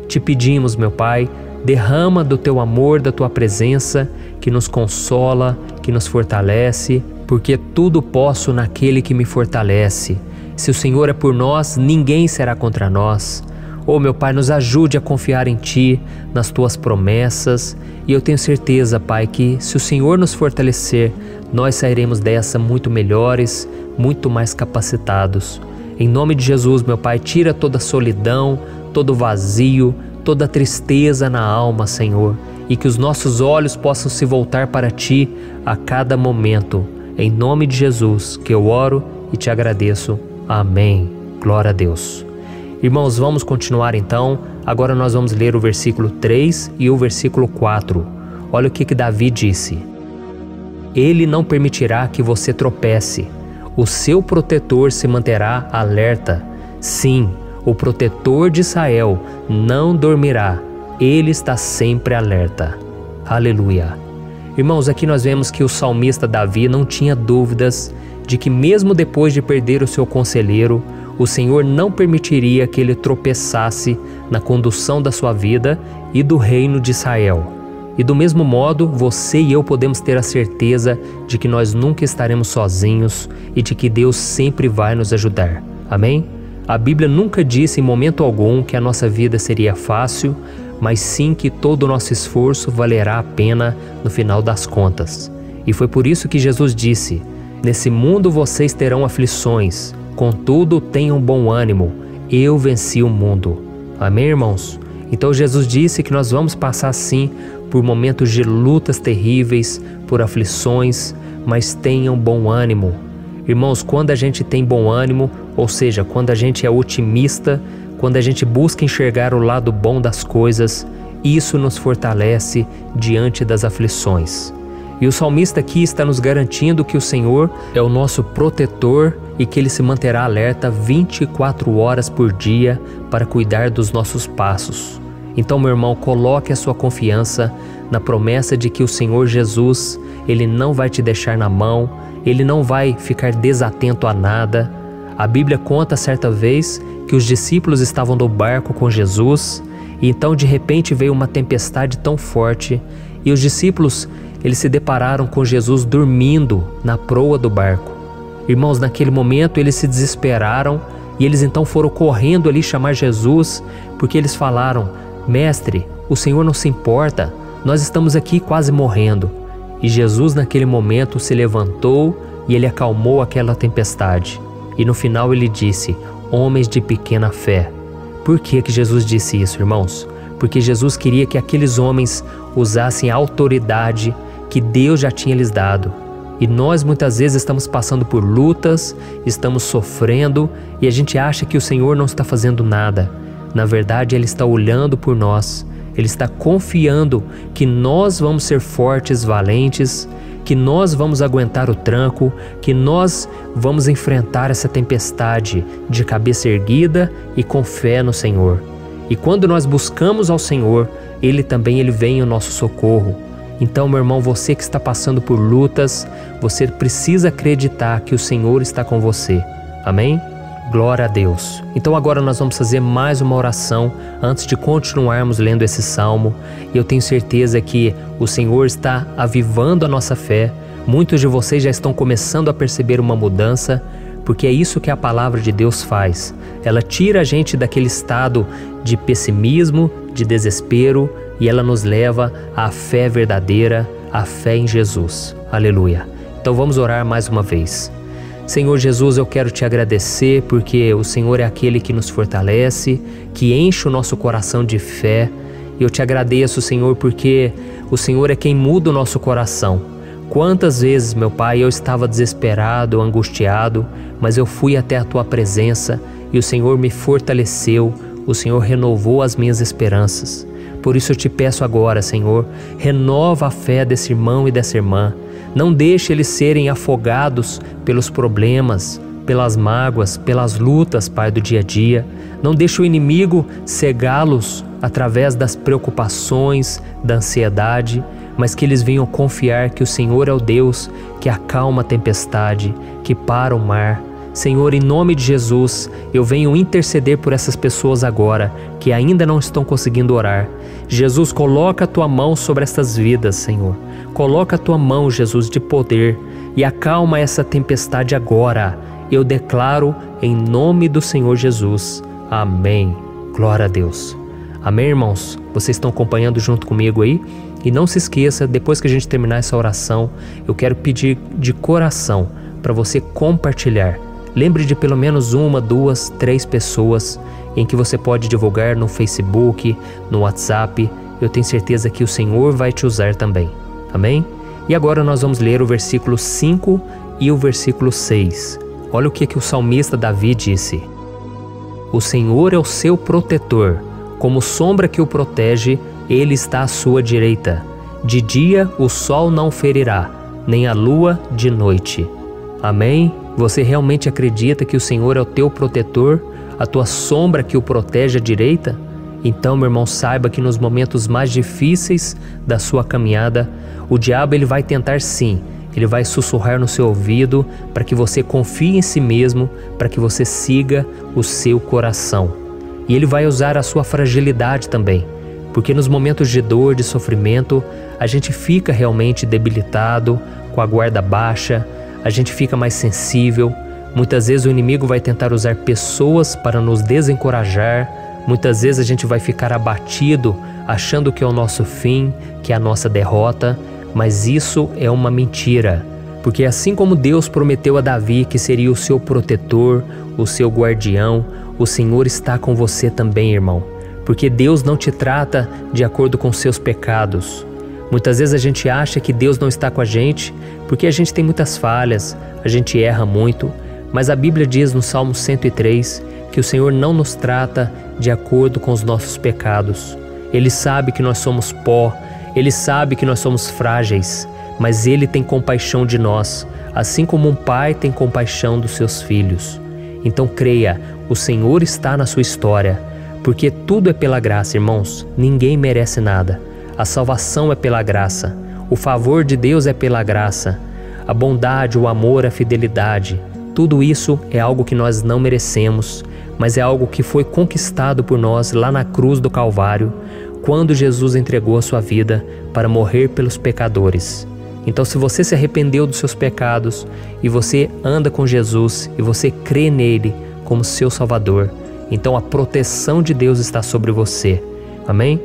Te pedimos, meu Pai, derrama do Teu amor, da Tua presença, que nos consola, que nos fortalece, porque tudo posso naquele que me fortalece. Se o Senhor é por nós, ninguém será contra nós. Oh, meu Pai, nos ajude a confiar em Ti, nas Tuas promessas, e eu tenho certeza, Pai, que se o Senhor nos fortalecer, nós sairemos dessa muito melhores, muito mais capacitados. Em nome de Jesus, meu Pai, tira toda a solidão, todo o vazio, toda a tristeza na alma, Senhor, e que os nossos olhos possam se voltar para Ti a cada momento. Em nome de Jesus que eu oro e te agradeço. Amém. Glória a Deus. Irmãos, vamos continuar então. Agora nós vamos ler o versículo 3 e o versículo 4. Olha o que Davi disse: Ele não permitirá que você tropece. O seu protetor se manterá alerta. Sim, o protetor de Israel não dormirá. Ele está sempre alerta. Aleluia. Irmãos, aqui nós vemos que o salmista Davi não tinha dúvidas de que mesmo depois de perder o seu conselheiro, o Senhor não permitiria que ele tropeçasse na condução da sua vida e do reino de Israel. E do mesmo modo, você e eu podemos ter a certeza de que nós nunca estaremos sozinhos e de que Deus sempre vai nos ajudar. Amém? A Bíblia nunca disse em momento algum que a nossa vida seria fácil, mas sim que todo o nosso esforço valerá a pena no final das contas. E foi por isso que Jesus disse: Nesse mundo vocês terão aflições, contudo tenham bom ânimo, eu venci o mundo. Amém, irmãos? Então Jesus disse que nós vamos passar sim por momentos de lutas terríveis, por aflições, mas tenham bom ânimo. Irmãos, quando a gente tem bom ânimo, ou seja, quando a gente é otimista, quando a gente busca enxergar o lado bom das coisas, isso nos fortalece diante das aflições. E o salmista aqui está nos garantindo que o Senhor é o nosso protetor e que Ele se manterá alerta 24 horas por dia para cuidar dos nossos passos. Então, meu irmão, coloque a sua confiança na promessa de que o Senhor Jesus, Ele não vai te deixar na mão, Ele não vai ficar desatento a nada. A Bíblia conta certa vez que os discípulos estavam no barco com Jesus e então de repente veio uma tempestade tão forte e os discípulos eles se depararam com Jesus dormindo na proa do barco. Irmãos, naquele momento eles se desesperaram e eles então foram correndo ali chamar Jesus, porque eles falaram: Mestre, o Senhor não se importa, nós estamos aqui quase morrendo. E Jesus naquele momento se levantou e Ele acalmou aquela tempestade. E no final Ele disse: Homens de pequena fé. Por que Jesus disse isso, irmãos? Porque Jesus queria que aqueles homens usassem a autoridade que Deus já tinha lhes dado. E nós muitas vezes estamos passando por lutas, estamos sofrendo e a gente acha que o Senhor não está fazendo nada. Na verdade, Ele está olhando por nós, Ele está confiando que nós vamos ser fortes, valentes, que nós vamos aguentar o tranco, que nós vamos enfrentar essa tempestade de cabeça erguida e com fé no Senhor. E quando nós buscamos ao Senhor, Ele vem em nosso socorro. Então, meu irmão, você que está passando por lutas, você precisa acreditar que o Senhor está com você. Amém? Glória a Deus. Então agora nós vamos fazer mais uma oração antes de continuarmos lendo esse salmo. E eu tenho certeza que o Senhor está avivando a nossa fé. Muitos de vocês já estão começando a perceber uma mudança, porque é isso que a palavra de Deus faz. Ela tira a gente daquele estado de pessimismo, de desespero, e ela nos leva à fé verdadeira, à fé em Jesus. Aleluia. Então vamos orar mais uma vez. Senhor Jesus, eu quero te agradecer porque o Senhor é aquele que nos fortalece, que enche o nosso coração de fé. E eu te agradeço, Senhor, porque o Senhor é quem muda o nosso coração. Quantas vezes, meu Pai, eu estava desesperado, angustiado, mas eu fui até a Tua presença e o Senhor me fortaleceu, o Senhor renovou as minhas esperanças. Por isso eu te peço agora, Senhor, renova a fé desse irmão e dessa irmã. Não deixe eles serem afogados pelos problemas, pelas mágoas, pelas lutas, Pai, do dia a dia. Não deixe o inimigo cegá-los através das preocupações, da ansiedade, mas que eles venham confiar que o Senhor é o Deus que acalma a tempestade, que para o mar. Senhor, em nome de Jesus, eu venho interceder por essas pessoas agora que ainda não estão conseguindo orar. Jesus, coloca a Tua mão sobre estas vidas, Senhor. Coloca a Tua mão, Jesus, de poder e acalma essa tempestade agora. Eu declaro em nome do Senhor Jesus. Amém. Glória a Deus. Amém, irmãos? Vocês estão acompanhando junto comigo aí? E não se esqueça, depois que a gente terminar essa oração, eu quero pedir de coração para você compartilhar. Lembre de pelo menos 1, 2, 3 pessoas em que você pode divulgar no Facebook, no WhatsApp. Eu tenho certeza que o Senhor vai te usar também. Amém? E agora nós vamos ler o versículo 5 e o versículo 6. Olha o que o salmista Davi disse. O Senhor é o seu protetor, como sombra que o protege, Ele está à sua direita. De dia o sol não ferirá, nem a lua de noite. Amém? Você realmente acredita que o Senhor é o teu protetor, a tua sombra que o protege à direita? Então, meu irmão, saiba que nos momentos mais difíceis da sua caminhada, o diabo ele vai tentar sim, ele vai sussurrar no seu ouvido para que você confie em si mesmo, para que você siga o seu coração. E ele vai usar a sua fragilidade também, porque nos momentos de dor, de sofrimento, a gente fica realmente debilitado, com a guarda baixa, a gente fica mais sensível. Muitas vezes o inimigo vai tentar usar pessoas para nos desencorajar. Muitas vezes a gente vai ficar abatido, achando que é o nosso fim, que é a nossa derrota. Mas isso é uma mentira. Porque assim como Deus prometeu a Davi que seria o seu protetor, o seu guardião, o Senhor está com você também, irmão. Porque Deus não te trata de acordo com seus pecados. Muitas vezes a gente acha que Deus não está com a gente porque a gente tem muitas falhas, a gente erra muito, mas a Bíblia diz no Salmo 103 que o Senhor não nos trata de acordo com os nossos pecados. Ele sabe que nós somos pó, Ele sabe que nós somos frágeis, mas Ele tem compaixão de nós, assim como um pai tem compaixão dos seus filhos. Então creia, o Senhor está na sua história, porque tudo é pela graça, irmãos, ninguém merece nada. A salvação é pela graça, o favor de Deus é pela graça, a bondade, o amor, a fidelidade, tudo isso é algo que nós não merecemos, mas é algo que foi conquistado por nós lá na cruz do Calvário, quando Jesus entregou a sua vida para morrer pelos pecadores. Então, se você se arrependeu dos seus pecados e você anda com Jesus e você crê nele como seu Salvador, então a proteção de Deus está sobre você. Amém?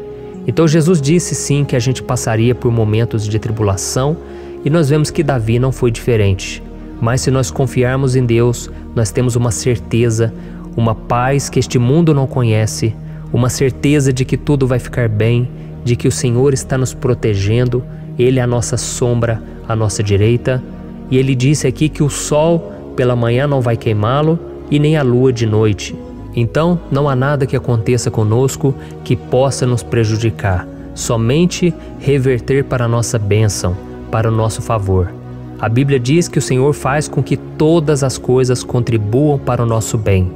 Então Jesus disse sim que a gente passaria por momentos de tribulação e nós vemos que Davi não foi diferente. Mas se nós confiarmos em Deus, nós temos uma certeza, uma paz que este mundo não conhece, uma certeza de que tudo vai ficar bem, de que o Senhor está nos protegendo, Ele é a nossa sombra, à nossa direita. E Ele disse aqui que o sol pela manhã não vai queimá-lo e nem a lua de noite. Então, não há nada que aconteça conosco que possa nos prejudicar, somente reverter para a nossa bênção, para o nosso favor. A Bíblia diz que o Senhor faz com que todas as coisas contribuam para o nosso bem.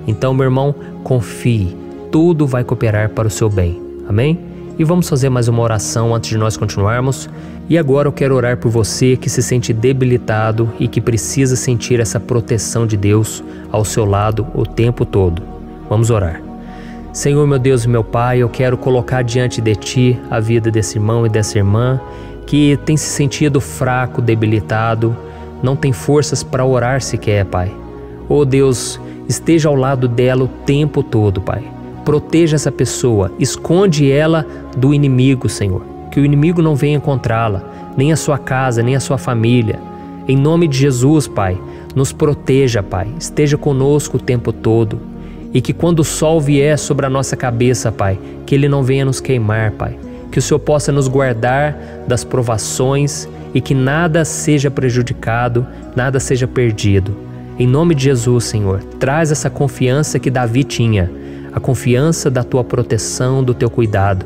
Então, meu irmão, confie, tudo vai cooperar para o seu bem. Amém? E vamos fazer mais uma oração antes de nós continuarmos. E agora eu quero orar por você que se sente debilitado e que precisa sentir essa proteção de Deus ao seu lado o tempo todo. Vamos orar. Senhor, meu Deus e meu Pai, eu quero colocar diante de Ti a vida desse irmão e dessa irmã que tem se sentido fraco, debilitado, não tem forças para orar sequer, Pai. Oh Deus, esteja ao lado dela o tempo todo, Pai. Proteja essa pessoa, esconde ela do inimigo, Senhor. Que o inimigo não venha encontrá-la, nem a sua casa, nem a sua família. Em nome de Jesus, Pai, Nos proteja, Pai. Esteja conosco o tempo todo. E que quando o sol vier sobre a nossa cabeça, Pai, que ele não venha nos queimar, Pai. Que o Senhor possa nos guardar das provações e que nada seja prejudicado, nada seja perdido. Em nome de Jesus, Senhor, traz essa confiança que Davi tinha, a confiança da Tua proteção, do Teu cuidado.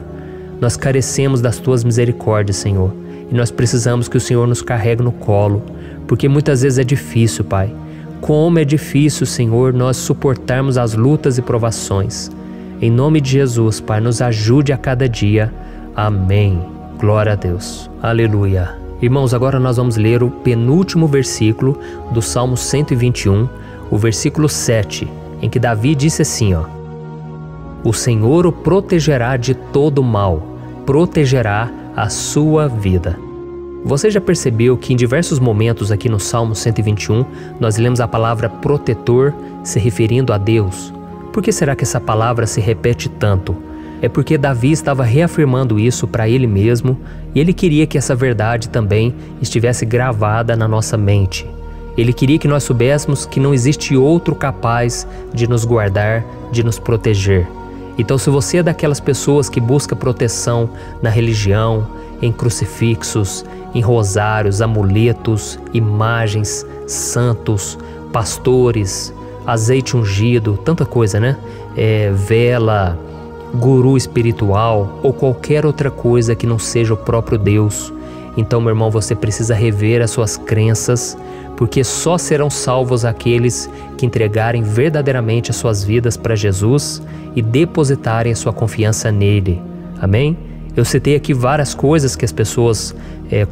Nós carecemos das Tuas misericórdias, Senhor, e nós precisamos que o Senhor nos carregue no colo, porque muitas vezes é difícil, Pai. Como é difícil, Senhor, nós suportarmos as lutas e provações. Em nome de Jesus, Pai, nos ajude a cada dia. Amém. Glória a Deus. Aleluia. Irmãos, agora nós vamos ler o penúltimo versículo do Salmo 121, o versículo 7, em que Davi disse assim, ó: O Senhor o protegerá de todo mal, protegerá a sua vida. Você já percebeu que em diversos momentos aqui no Salmo 121 nós lemos a palavra protetor se referindo a Deus? Por que será que essa palavra se repete tanto? É porque Davi estava reafirmando isso para ele mesmo e ele queria que essa verdade também estivesse gravada na nossa mente. Ele queria que nós soubéssemos que não existe outro capaz de nos guardar, de nos proteger. Então, se você é daquelas pessoas que busca proteção na religião, em crucifixos, em rosários, amuletos, imagens, santos, pastores, azeite ungido, tanta coisa, né? Vela, guru espiritual ou qualquer outra coisa que não seja o próprio Deus. Então, meu irmão, você precisa rever as suas crenças, porque só serão salvos aqueles que entregarem verdadeiramente as suas vidas para Jesus e depositarem a sua confiança nele. Amém? Eu citei aqui várias coisas que as pessoas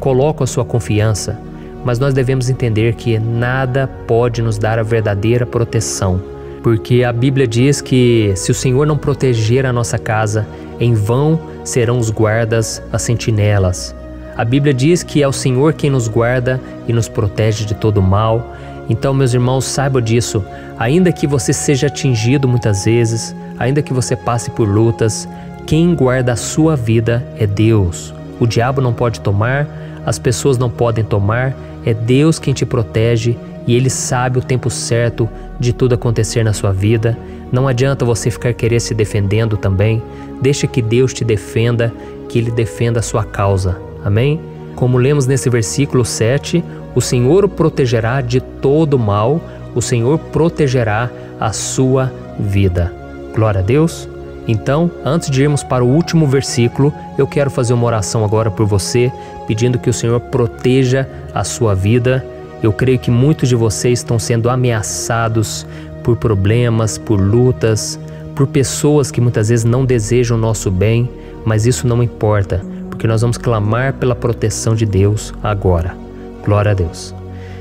colocam a sua confiança, mas nós devemos entender que nada pode nos dar a verdadeira proteção, porque a Bíblia diz que se o Senhor não proteger a nossa casa, em vão serão os guardas, as sentinelas. A Bíblia diz que é o Senhor quem nos guarda e nos protege de todo mal. Então, meus irmãos, saibam disso. Ainda que você seja atingido muitas vezes, ainda que você passe por lutas, quem guarda a sua vida é Deus. O diabo não pode tomar, as pessoas não podem tomar, é Deus quem te protege e Ele sabe o tempo certo de tudo acontecer na sua vida. Não adianta você ficar querer se defendendo também. Deixa que Deus te defenda, que Ele defenda a sua causa. Amém? Como lemos nesse versículo 7, o Senhor o protegerá de todo mal, o Senhor protegerá a sua vida. Glória a Deus. Então, antes de irmos para o último versículo, eu quero fazer uma oração agora por você, pedindo que o Senhor proteja a sua vida. Eu creio que muitos de vocês estão sendo ameaçados por problemas, por lutas, por pessoas que muitas vezes não desejam o nosso bem, mas isso não importa, porque nós vamos clamar pela proteção de Deus agora. Glória a Deus.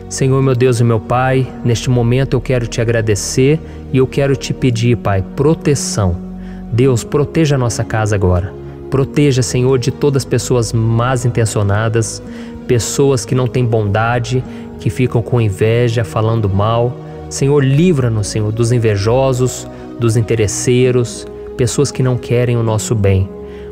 Senhor, meu Deus e meu Pai, neste momento eu quero te agradecer e eu quero te pedir, Pai, proteção. Deus, proteja a nossa casa agora. Proteja, Senhor, de todas as pessoas más intencionadas, pessoas que não têm bondade, que ficam com inveja, falando mal. Senhor, livra-nos, Senhor, dos invejosos, dos interesseiros, pessoas que não querem o nosso bem.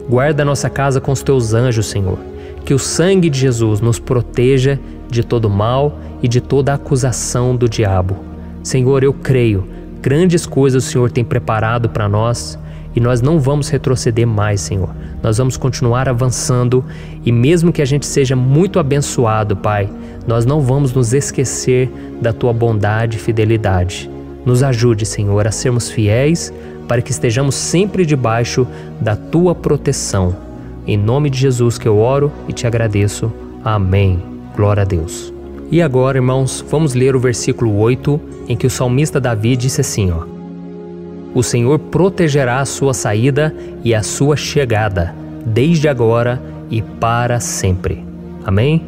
Guarda a nossa casa com os teus anjos, Senhor. Que o sangue de Jesus nos proteja de todo mal e de toda acusação do diabo. Senhor, eu creio, grandes coisas o Senhor tem preparado para nós e nós não vamos retroceder mais, Senhor. Nós vamos continuar avançando e mesmo que a gente seja muito abençoado, Pai, nós não vamos nos esquecer da Tua bondade e fidelidade. Nos ajude, Senhor, a sermos fiéis para que estejamos sempre debaixo da Tua proteção. Em nome de Jesus que eu oro e te agradeço. Amém. Glória a Deus. E agora, irmãos, vamos ler o versículo 8, em que o salmista Davi disse assim, ó: O Senhor protegerá a sua saída e a sua chegada, desde agora e para sempre. Amém?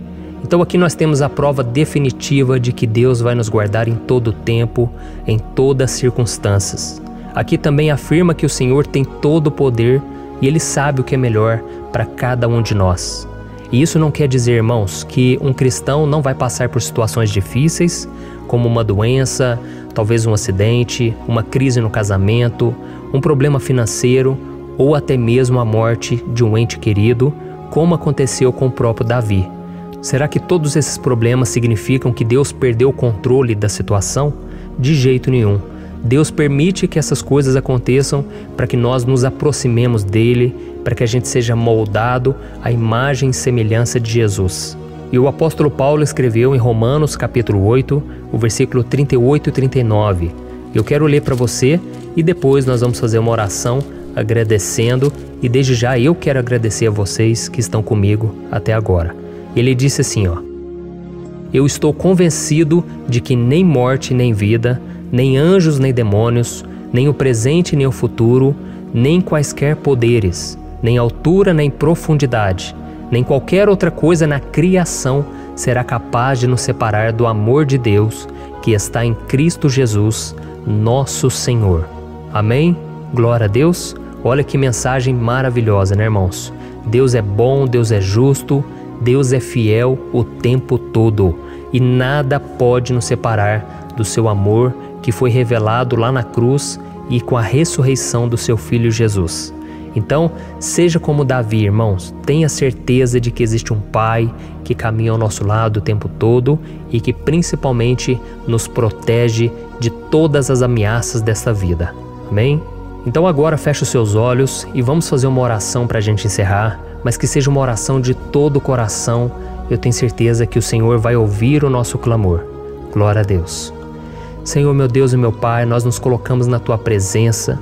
Então aqui nós temos a prova definitiva de que Deus vai nos guardar em todo o tempo, em todas as circunstâncias. Aqui também afirma que o Senhor tem todo o poder e Ele sabe o que é melhor para cada um de nós. E isso não quer dizer, irmãos, que um cristão não vai passar por situações difíceis, como uma doença, talvez um acidente, uma crise no casamento, um problema financeiro ou até mesmo a morte de um ente querido, como aconteceu com o próprio Davi. Será que todos esses problemas significam que Deus perdeu o controle da situação? De jeito nenhum. Deus permite que essas coisas aconteçam para que nós nos aproximemos dele, para que a gente seja moldado à imagem e semelhança de Jesus. E o apóstolo Paulo escreveu em Romanos capítulo 8, o versículo 38 e 39. Eu quero ler para você e depois nós vamos fazer uma oração agradecendo, e desde já eu quero agradecer a vocês que estão comigo até agora. Ele disse assim, eu estou convencido de que nem morte nem vida, nem anjos nem demônios, nem o presente nem o futuro, nem quaisquer poderes, nem altura nem profundidade, nem qualquer outra coisa na criação será capaz de nos separar do amor de Deus que está em Cristo Jesus, nosso Senhor. Amém? Glória a Deus. Olha que mensagem maravilhosa, né, irmãos? Deus é bom, Deus é justo, Deus é fiel o tempo todo e nada pode nos separar do seu amor que foi revelado lá na cruz e com a ressurreição do seu Filho Jesus. Então, seja como Davi, irmãos, tenha certeza de que existe um Pai que caminha ao nosso lado o tempo todo e que principalmente nos protege de todas as ameaças dessa vida. Amém? Então agora feche os seus olhos e vamos fazer uma oração para a gente encerrar, mas que seja uma oração de todo o coração. Eu tenho certeza que o Senhor vai ouvir o nosso clamor. Glória a Deus. Senhor, meu Deus e meu Pai, nós nos colocamos na Tua presença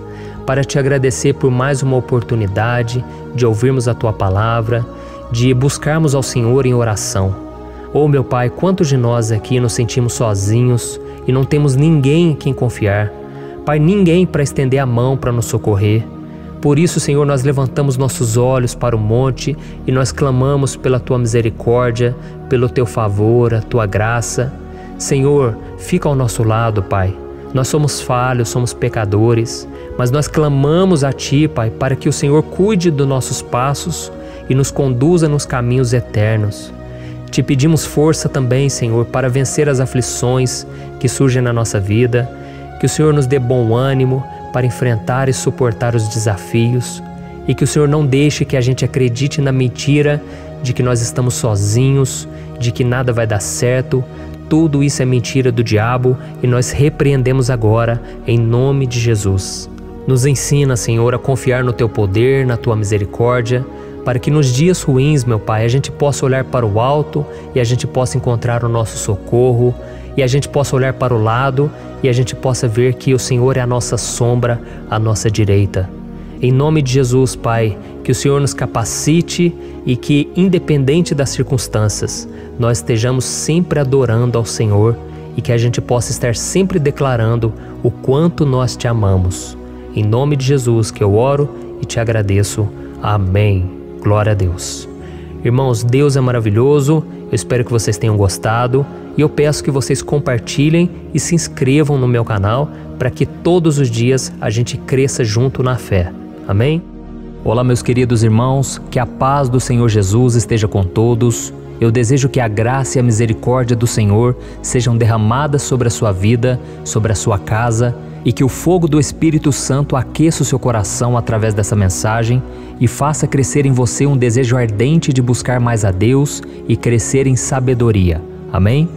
para Te agradecer por mais uma oportunidade de ouvirmos a Tua palavra, de buscarmos ao Senhor em oração. Oh, meu Pai, quantos de nós aqui nos sentimos sozinhos e não temos ninguém em quem confiar. Pai, ninguém para estender a mão para nos socorrer. Por isso, Senhor, nós levantamos nossos olhos para o monte e nós clamamos pela Tua misericórdia, pelo Teu favor, a Tua graça. Senhor, fica ao nosso lado, Pai. Nós somos falhos, somos pecadores, mas nós clamamos a Ti, Pai, para que o Senhor cuide dos nossos passos e nos conduza nos caminhos eternos. Te pedimos força também, Senhor, para vencer as aflições que surgem na nossa vida, que o Senhor nos dê bom ânimo para enfrentar e suportar os desafios e que o Senhor não deixe que a gente acredite na mentira de que nós estamos sozinhos, de que nada vai dar certo. Tudo isso é mentira do diabo e nós repreendemos agora em nome de Jesus. Nos ensina, Senhor, a confiar no Teu poder, na Tua misericórdia, para que nos dias ruins, meu Pai, a gente possa olhar para o alto e a gente possa encontrar o nosso socorro, e a gente possa olhar para o lado e a gente possa ver que o Senhor é a nossa sombra, a nossa direita. Em nome de Jesus, Pai, que o Senhor nos capacite e que, independente das circunstâncias, nós estejamos sempre adorando ao Senhor e que a gente possa estar sempre declarando o quanto nós Te amamos. Em nome de Jesus que eu oro e Te agradeço. Amém. Glória a Deus. Irmãos, Deus é maravilhoso. Eu espero que vocês tenham gostado e eu peço que vocês compartilhem e se inscrevam no meu canal para que todos os dias a gente cresça junto na fé. Amém? Olá, meus queridos irmãos, que a paz do Senhor Jesus esteja com todos. Eu desejo que a graça e a misericórdia do Senhor sejam derramadas sobre a sua vida, sobre a sua casa, e que o fogo do Espírito Santo aqueça o seu coração através dessa mensagem e faça crescer em você um desejo ardente de buscar mais a Deus e crescer em sabedoria. Amém?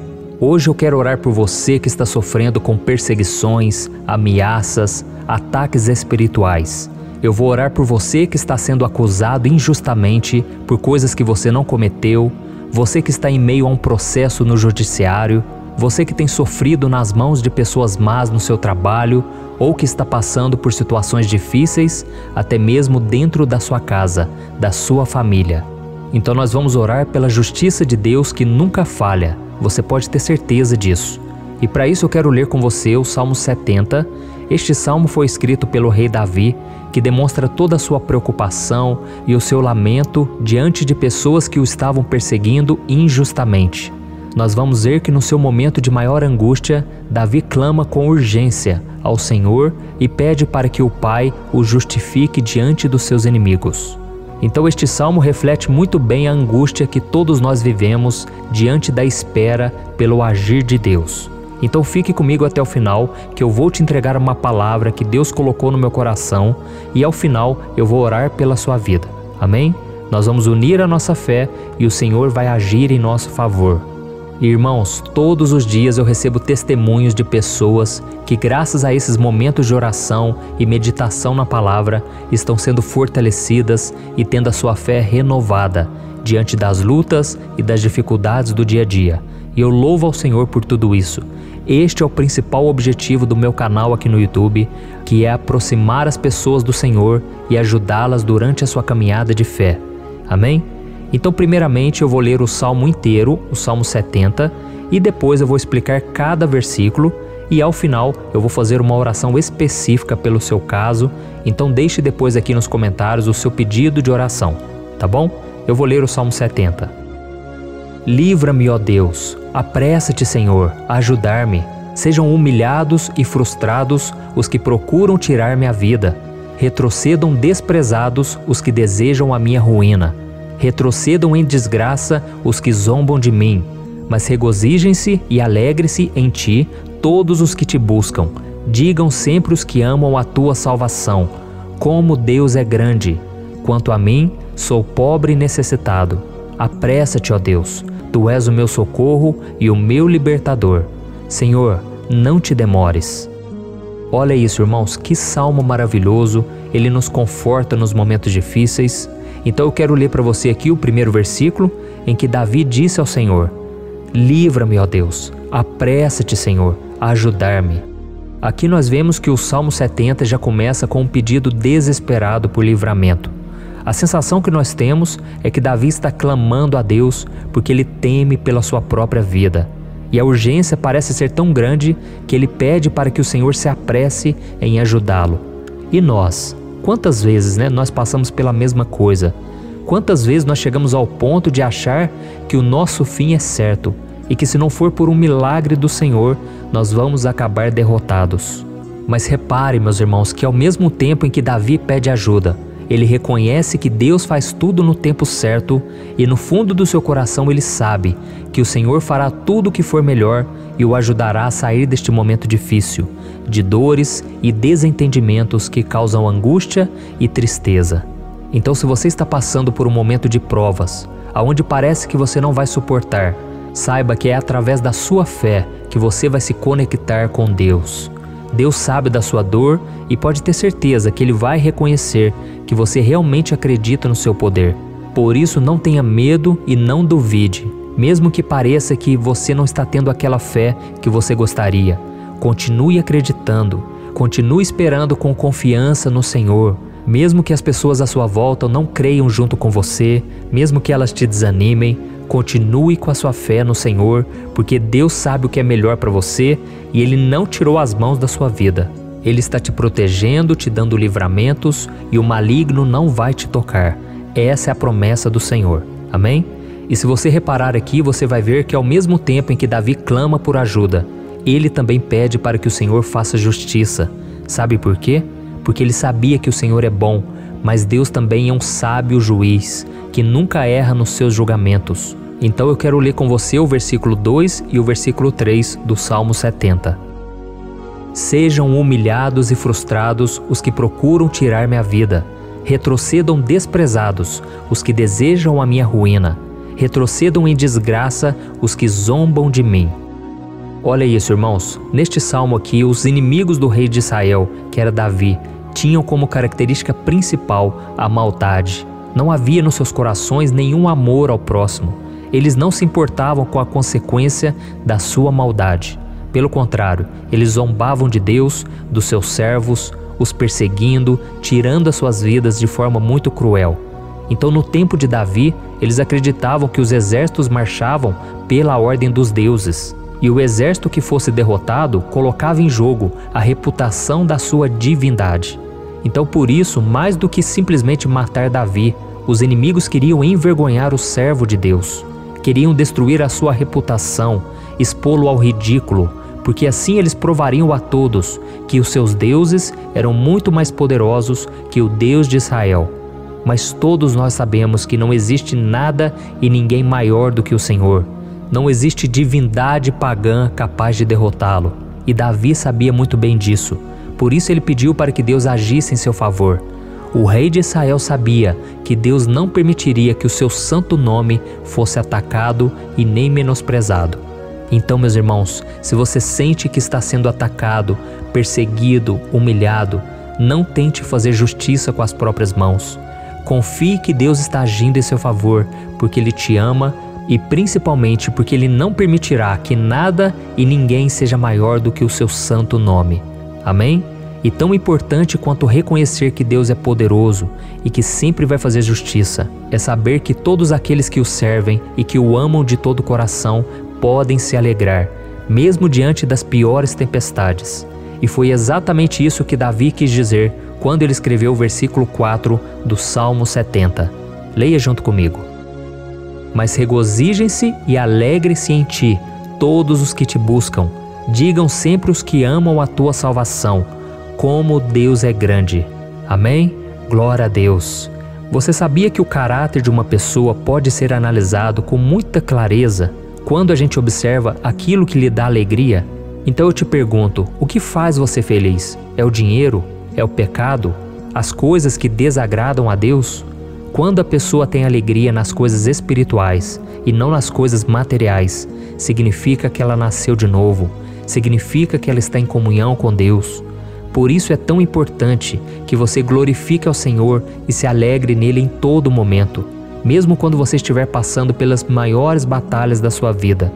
Hoje eu quero orar por você que está sofrendo com perseguições, ameaças, ataques espirituais. Eu vou orar por você que está sendo acusado injustamente por coisas que você não cometeu, você que está em meio a um processo no judiciário, você que tem sofrido nas mãos de pessoas más no seu trabalho ou que está passando por situações difíceis, até mesmo dentro da sua casa, da sua família. Então nós vamos orar pela justiça de Deus que nunca falha, você pode ter certeza disso. E para isso eu quero ler com você o Salmo 70. Este salmo foi escrito pelo rei Davi, que demonstra toda a sua preocupação e o seu lamento diante de pessoas que o estavam perseguindo injustamente. Nós vamos ver que no seu momento de maior angústia, Davi clama com urgência ao Senhor e pede para que o Pai o justifique diante dos seus inimigos. Então este salmo reflete muito bem a angústia que todos nós vivemos diante da espera pelo agir de Deus. Então fique comigo até o final, que eu vou te entregar uma palavra que Deus colocou no meu coração e ao final eu vou orar pela sua vida. Amém? Nós vamos unir a nossa fé e o Senhor vai agir em nosso favor. Irmãos, todos os dias eu recebo testemunhos de pessoas que, graças a esses momentos de oração e meditação na palavra, estão sendo fortalecidas e tendo a sua fé renovada diante das lutas e das dificuldades do dia a dia. E eu louvo ao Senhor por tudo isso. Este é o principal objetivo do meu canal aqui no YouTube, que é aproximar as pessoas do Senhor e ajudá-las durante a sua caminhada de fé. Amém? Então, primeiramente, eu vou ler o Salmo inteiro, o Salmo 70, e depois eu vou explicar cada versículo e ao final eu vou fazer uma oração específica pelo seu caso. Então deixe depois aqui nos comentários o seu pedido de oração, tá bom? Eu vou ler o Salmo 70. Livra-me, ó Deus, apressa-te, Senhor, a ajudar-me. Sejam humilhados e frustrados os que procuram tirar-me a vida. Retrocedam desprezados os que desejam a minha ruína. Retrocedam em desgraça os que zombam de mim, mas regozijem-se e alegre-se em ti todos os que te buscam. Digam sempre os que amam a tua salvação, como Deus é grande. Quanto a mim, sou pobre e necessitado. Apressa-te, ó Deus, tu és o meu socorro e o meu libertador. Senhor, não te demores. Olha isso, irmãos, que salmo maravilhoso, ele nos conforta nos momentos difíceis. Então eu quero ler para você aqui o primeiro versículo, em que Davi disse ao Senhor: livra-me, ó Deus, apressa-te, Senhor, a ajudar-me. Aqui nós vemos que o Salmo 70 já começa com um pedido desesperado por livramento. A sensação que nós temos é que Davi está clamando a Deus porque ele teme pela sua própria vida. E a urgência parece ser tão grande que ele pede para que o Senhor se apresse em ajudá-lo. E nós? Quantas vezes nós passamos pela mesma coisa? Quantas vezes nós chegamos ao ponto de achar que o nosso fim é certo e que se não for por um milagre do Senhor, nós vamos acabar derrotados? Mas repare, meus irmãos, que ao mesmo tempo em que Davi pede ajuda, ele reconhece que Deus faz tudo no tempo certo e no fundo do seu coração ele sabe que o Senhor fará tudo o que for melhor e o ajudará a sair deste momento difícil, de dores e desentendimentos que causam angústia e tristeza. Então, se você está passando por um momento de provas, aonde parece que você não vai suportar, saiba que é através da sua fé que você vai se conectar com Deus. Deus sabe da sua dor e pode ter certeza que Ele vai reconhecer que você realmente acredita no seu poder. Por isso, não tenha medo e não duvide, mesmo que pareça que você não está tendo aquela fé que você gostaria. Continue acreditando, continue esperando com confiança no Senhor. Mesmo que as pessoas à sua volta não creiam junto com você, mesmo que elas te desanimem, continue com a sua fé no Senhor, porque Deus sabe o que é melhor para você e Ele não tirou as mãos da sua vida. Ele está te protegendo, te dando livramentos e o maligno não vai te tocar. Essa é a promessa do Senhor. Amém? E se você reparar aqui, você vai ver que ao mesmo tempo em que Davi clama por ajuda, ele também pede para que o Senhor faça justiça. Sabe por quê? Porque ele sabia que o Senhor é bom, mas Deus também é um sábio juiz, que nunca erra nos seus julgamentos. Então eu quero ler com você o versículo 2 e o versículo 3 do Salmo 70. Sejam humilhados e frustrados os que procuram tirar-me a vida. Retrocedam desprezados os que desejam a minha ruína. Retrocedam em desgraça os que zombam de mim. Olha isso, irmãos. Neste salmo aqui, os inimigos do rei de Israel, que era Davi, tinham como característica principal a maldade. Não havia nos seus corações nenhum amor ao próximo. Eles não se importavam com a consequência da sua maldade. Pelo contrário, eles zombavam de Deus, dos seus servos, os perseguindo, tirando as suas vidas de forma muito cruel. Então, no tempo de Davi, eles acreditavam que os exércitos marchavam pela ordem dos deuses. E o exército que fosse derrotado colocava em jogo a reputação da sua divindade. Então, por isso, mais do que simplesmente matar Davi, os inimigos queriam envergonhar o servo de Deus. Queriam destruir a sua reputação, expô-lo ao ridículo, porque assim eles provariam a todos que os seus deuses eram muito mais poderosos que o Deus de Israel. Mas todos nós sabemos que não existe nada e ninguém maior do que o Senhor. Não existe divindade pagã capaz de derrotá-lo. E Davi sabia muito bem disso. Por isso ele pediu para que Deus agisse em seu favor. O rei de Israel sabia que Deus não permitiria que o seu santo nome fosse atacado e nem menosprezado. Então, meus irmãos, se você sente que está sendo atacado, perseguido, humilhado, não tente fazer justiça com as próprias mãos. Confie que Deus está agindo em seu favor, porque Ele te ama e principalmente porque Ele não permitirá que nada e ninguém seja maior do que o seu santo nome. Amém? E tão importante quanto reconhecer que Deus é poderoso e que sempre vai fazer justiça, é saber que todos aqueles que o servem e que o amam de todo o coração podem se alegrar, mesmo diante das piores tempestades. E foi exatamente isso que Davi quis dizer quando ele escreveu o versículo 4 do Salmo 70. Leia junto comigo. Mas regozijem-se e alegrem-se em ti, todos os que te buscam. Digam sempre os que amam a tua salvação, como Deus é grande. Amém? Glória a Deus. Você sabia que o caráter de uma pessoa pode ser analisado com muita clareza quando a gente observa aquilo que lhe dá alegria? Então eu te pergunto, o que faz você feliz? É o dinheiro? É o pecado? As coisas que desagradam a Deus? Quando a pessoa tem alegria nas coisas espirituais e não nas coisas materiais, significa que ela nasceu de novo, significa que ela está em comunhão com Deus. Por isso é tão importante que você glorifique ao Senhor e se alegre nele em todo momento, mesmo quando você estiver passando pelas maiores batalhas da sua vida.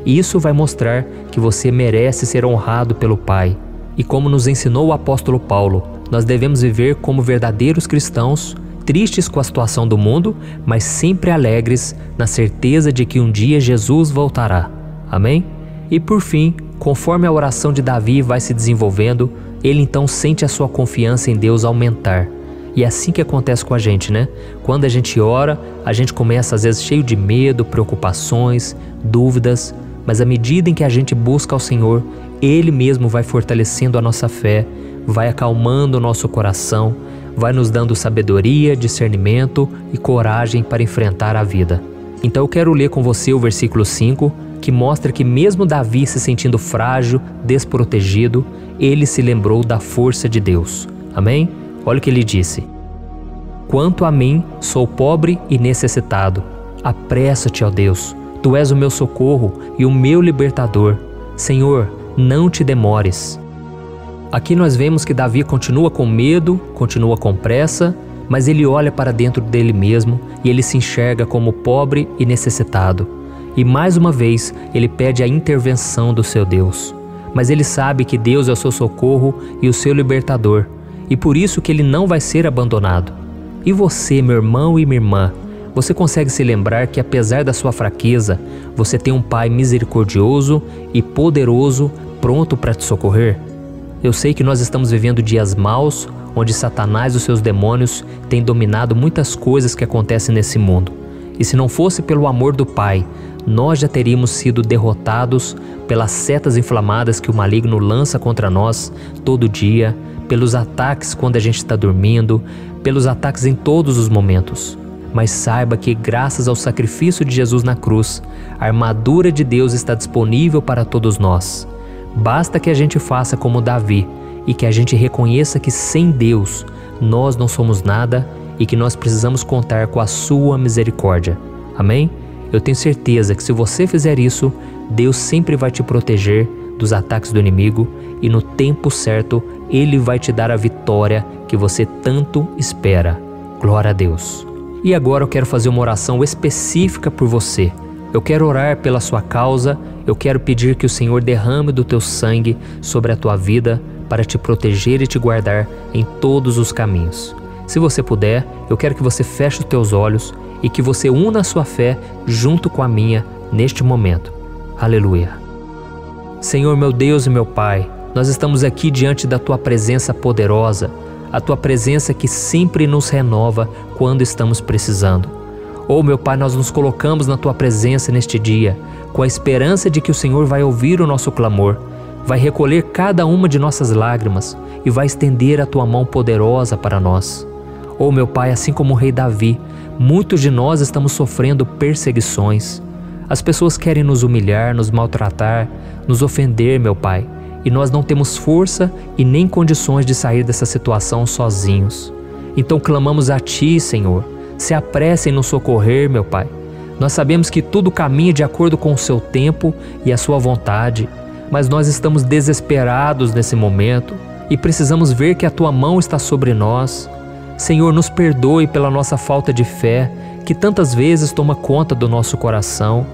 E isso vai mostrar que você merece ser honrado pelo Pai. E como nos ensinou o apóstolo Paulo, nós devemos viver como verdadeiros cristãos, tristes com a situação do mundo, mas sempre alegres na certeza de que um dia Jesus voltará. Amém? E por fim, conforme a oração de Davi vai se desenvolvendo, ele então sente a sua confiança em Deus aumentar. E é assim que acontece com a gente, né? Quando a gente ora, a gente começa às vezes cheio de medo, preocupações, dúvidas, mas à medida em que a gente busca ao Senhor, Ele mesmo vai fortalecendo a nossa fé, vai acalmando o nosso coração, vai nos dando sabedoria, discernimento e coragem para enfrentar a vida. Então eu quero ler com você o versículo 5, que mostra que mesmo Davi se sentindo frágil, desprotegido, ele se lembrou da força de Deus. Amém? Olha o que ele disse. Quanto a mim, sou pobre e necessitado. Apressa-te, ó Deus. Tu és o meu socorro e o meu libertador. Senhor, não te demores. Aqui nós vemos que Davi continua com medo, continua com pressa, mas ele olha para dentro dele mesmo e ele se enxerga como pobre e necessitado. E mais uma vez, ele pede a intervenção do seu Deus. Mas ele sabe que Deus é o seu socorro e o seu libertador, e por isso que ele não vai ser abandonado. E você, meu irmão e minha irmã, você consegue se lembrar que apesar da sua fraqueza, você tem um Pai misericordioso e poderoso pronto para te socorrer? Eu sei que nós estamos vivendo dias maus, onde Satanás e os seus demônios têm dominado muitas coisas que acontecem nesse mundo. E se não fosse pelo amor do Pai, nós já teríamos sido derrotados pelas setas inflamadas que o maligno lança contra nós todo dia, pelos ataques quando a gente está dormindo, pelos ataques em todos os momentos. Mas saiba que graças ao sacrifício de Jesus na cruz, a armadura de Deus está disponível para todos nós. Basta que a gente faça como Davi e que a gente reconheça que sem Deus nós não somos nada e que nós precisamos contar com a sua misericórdia. Amém? Eu tenho certeza que se você fizer isso, Deus sempre vai te proteger dos ataques do inimigo e no tempo certo Ele vai te dar a vitória que você tanto espera. Glória a Deus. E agora eu quero fazer uma oração específica por você. Eu quero orar pela sua causa, eu quero pedir que o Senhor derrame do teu sangue sobre a tua vida para te proteger e te guardar em todos os caminhos. Se você puder, eu quero que você feche os teus olhos e que você una a sua fé junto com a minha neste momento. Aleluia. Senhor, meu Deus e meu Pai, nós estamos aqui diante da Tua presença poderosa, a Tua presença que sempre nos renova quando estamos precisando. Oh, meu Pai, nós nos colocamos na Tua presença neste dia, com a esperança de que o Senhor vai ouvir o nosso clamor, vai recolher cada uma de nossas lágrimas e vai estender a Tua mão poderosa para nós. Oh, meu Pai, assim como o rei Davi, muitos de nós estamos sofrendo perseguições. As pessoas querem nos humilhar, nos maltratar, nos ofender, meu Pai, e nós não temos força e nem condições de sair dessa situação sozinhos. Então clamamos a Ti, Senhor, se apresse em nos socorrer, meu Pai. Nós sabemos que tudo caminha de acordo com o Seu tempo e a Sua vontade, mas nós estamos desesperados nesse momento e precisamos ver que a Tua mão está sobre nós. Senhor, nos perdoe pela nossa falta de fé, que tantas vezes toma conta do nosso coração.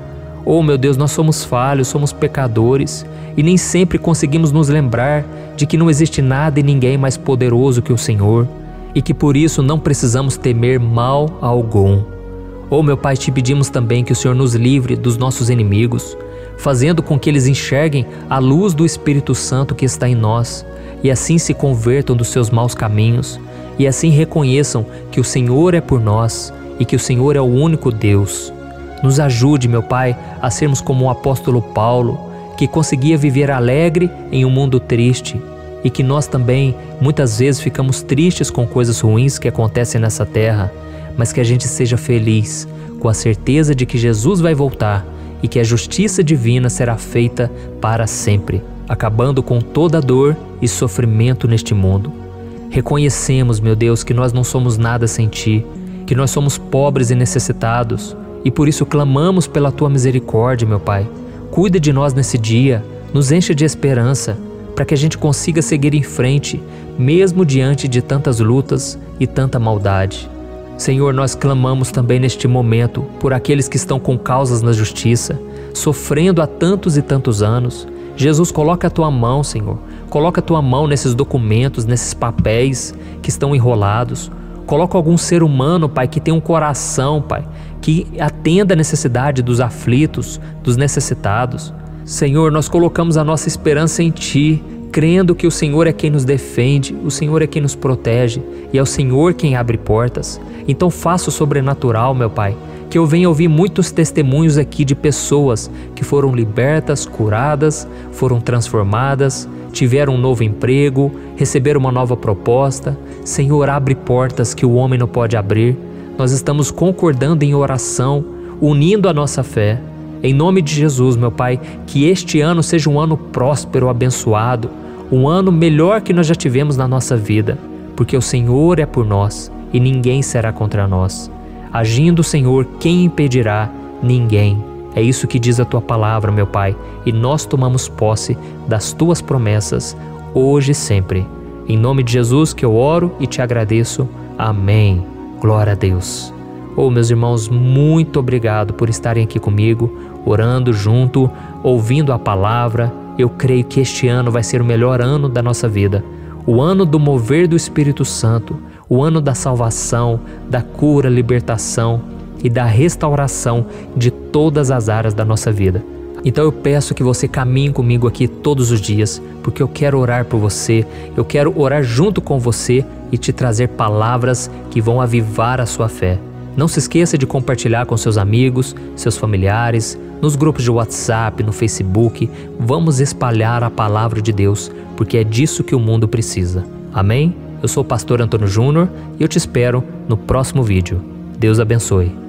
Oh, meu Deus, nós somos falhos, somos pecadores e nem sempre conseguimos nos lembrar de que não existe nada e ninguém mais poderoso que o Senhor e que por isso não precisamos temer mal algum. Oh, meu Pai, te pedimos também que o Senhor nos livre dos nossos inimigos, fazendo com que eles enxerguem a luz do Espírito Santo que está em nós e assim se convertam dos seus maus caminhos e assim reconheçam que o Senhor é por nós e que o Senhor é o único Deus. Nos ajude, meu Pai, a sermos como o apóstolo Paulo, que conseguia viver alegre em um mundo triste, e que nós também muitas vezes ficamos tristes com coisas ruins que acontecem nessa terra, mas que a gente seja feliz, com a certeza de que Jesus vai voltar e que a justiça divina será feita para sempre, acabando com toda dor e sofrimento neste mundo. Reconhecemos, meu Deus, que nós não somos nada sem Ti, que nós somos pobres e necessitados, e por isso clamamos pela Tua misericórdia, meu Pai. Cuida de nós nesse dia, nos enche de esperança, para que a gente consiga seguir em frente, mesmo diante de tantas lutas e tanta maldade. Senhor, nós clamamos também neste momento por aqueles que estão com causas na justiça, sofrendo há tantos e tantos anos. Jesus, coloca a Tua mão, Senhor. Coloca a Tua mão nesses documentos, nesses papéis que estão enrolados. Coloca algum ser humano, Pai, que tem um coração, Pai, que atenda a necessidade dos aflitos, dos necessitados. Senhor, nós colocamos a nossa esperança em Ti, crendo que o Senhor é quem nos defende, o Senhor é quem nos protege e é o Senhor quem abre portas. Então faça o sobrenatural, meu Pai, que eu venha ouvir muitos testemunhos aqui de pessoas que foram libertas, curadas, foram transformadas, tiveram um novo emprego, receberam uma nova proposta. Senhor, abre portas que o homem não pode abrir. Nós estamos concordando em oração, unindo a nossa fé. Em nome de Jesus, meu Pai, que este ano seja um ano próspero, abençoado, um ano melhor que nós já tivemos na nossa vida, porque o Senhor é por nós e ninguém será contra nós. Agindo o Senhor, quem impedirá? Ninguém. É isso que diz a Tua palavra, meu Pai, e nós tomamos posse das Tuas promessas, hoje e sempre. Em nome de Jesus que eu oro e te agradeço. Amém. Glória a Deus. Oh, meus irmãos, muito obrigado por estarem aqui comigo, orando junto, ouvindo a palavra. Eu creio que este ano vai ser o melhor ano da nossa vida. O ano do mover do Espírito Santo, o ano da salvação, da cura, libertação e da restauração de todas as áreas da nossa vida. Então eu peço que você caminhe comigo aqui todos os dias, porque eu quero orar por você, eu quero orar junto com você e te trazer palavras que vão avivar a sua fé. Não se esqueça de compartilhar com seus amigos, seus familiares, nos grupos de WhatsApp, no Facebook. Vamos espalhar a palavra de Deus, porque é disso que o mundo precisa. Amém? Eu sou o pastor Antônio Júnior e eu te espero no próximo vídeo. Deus abençoe.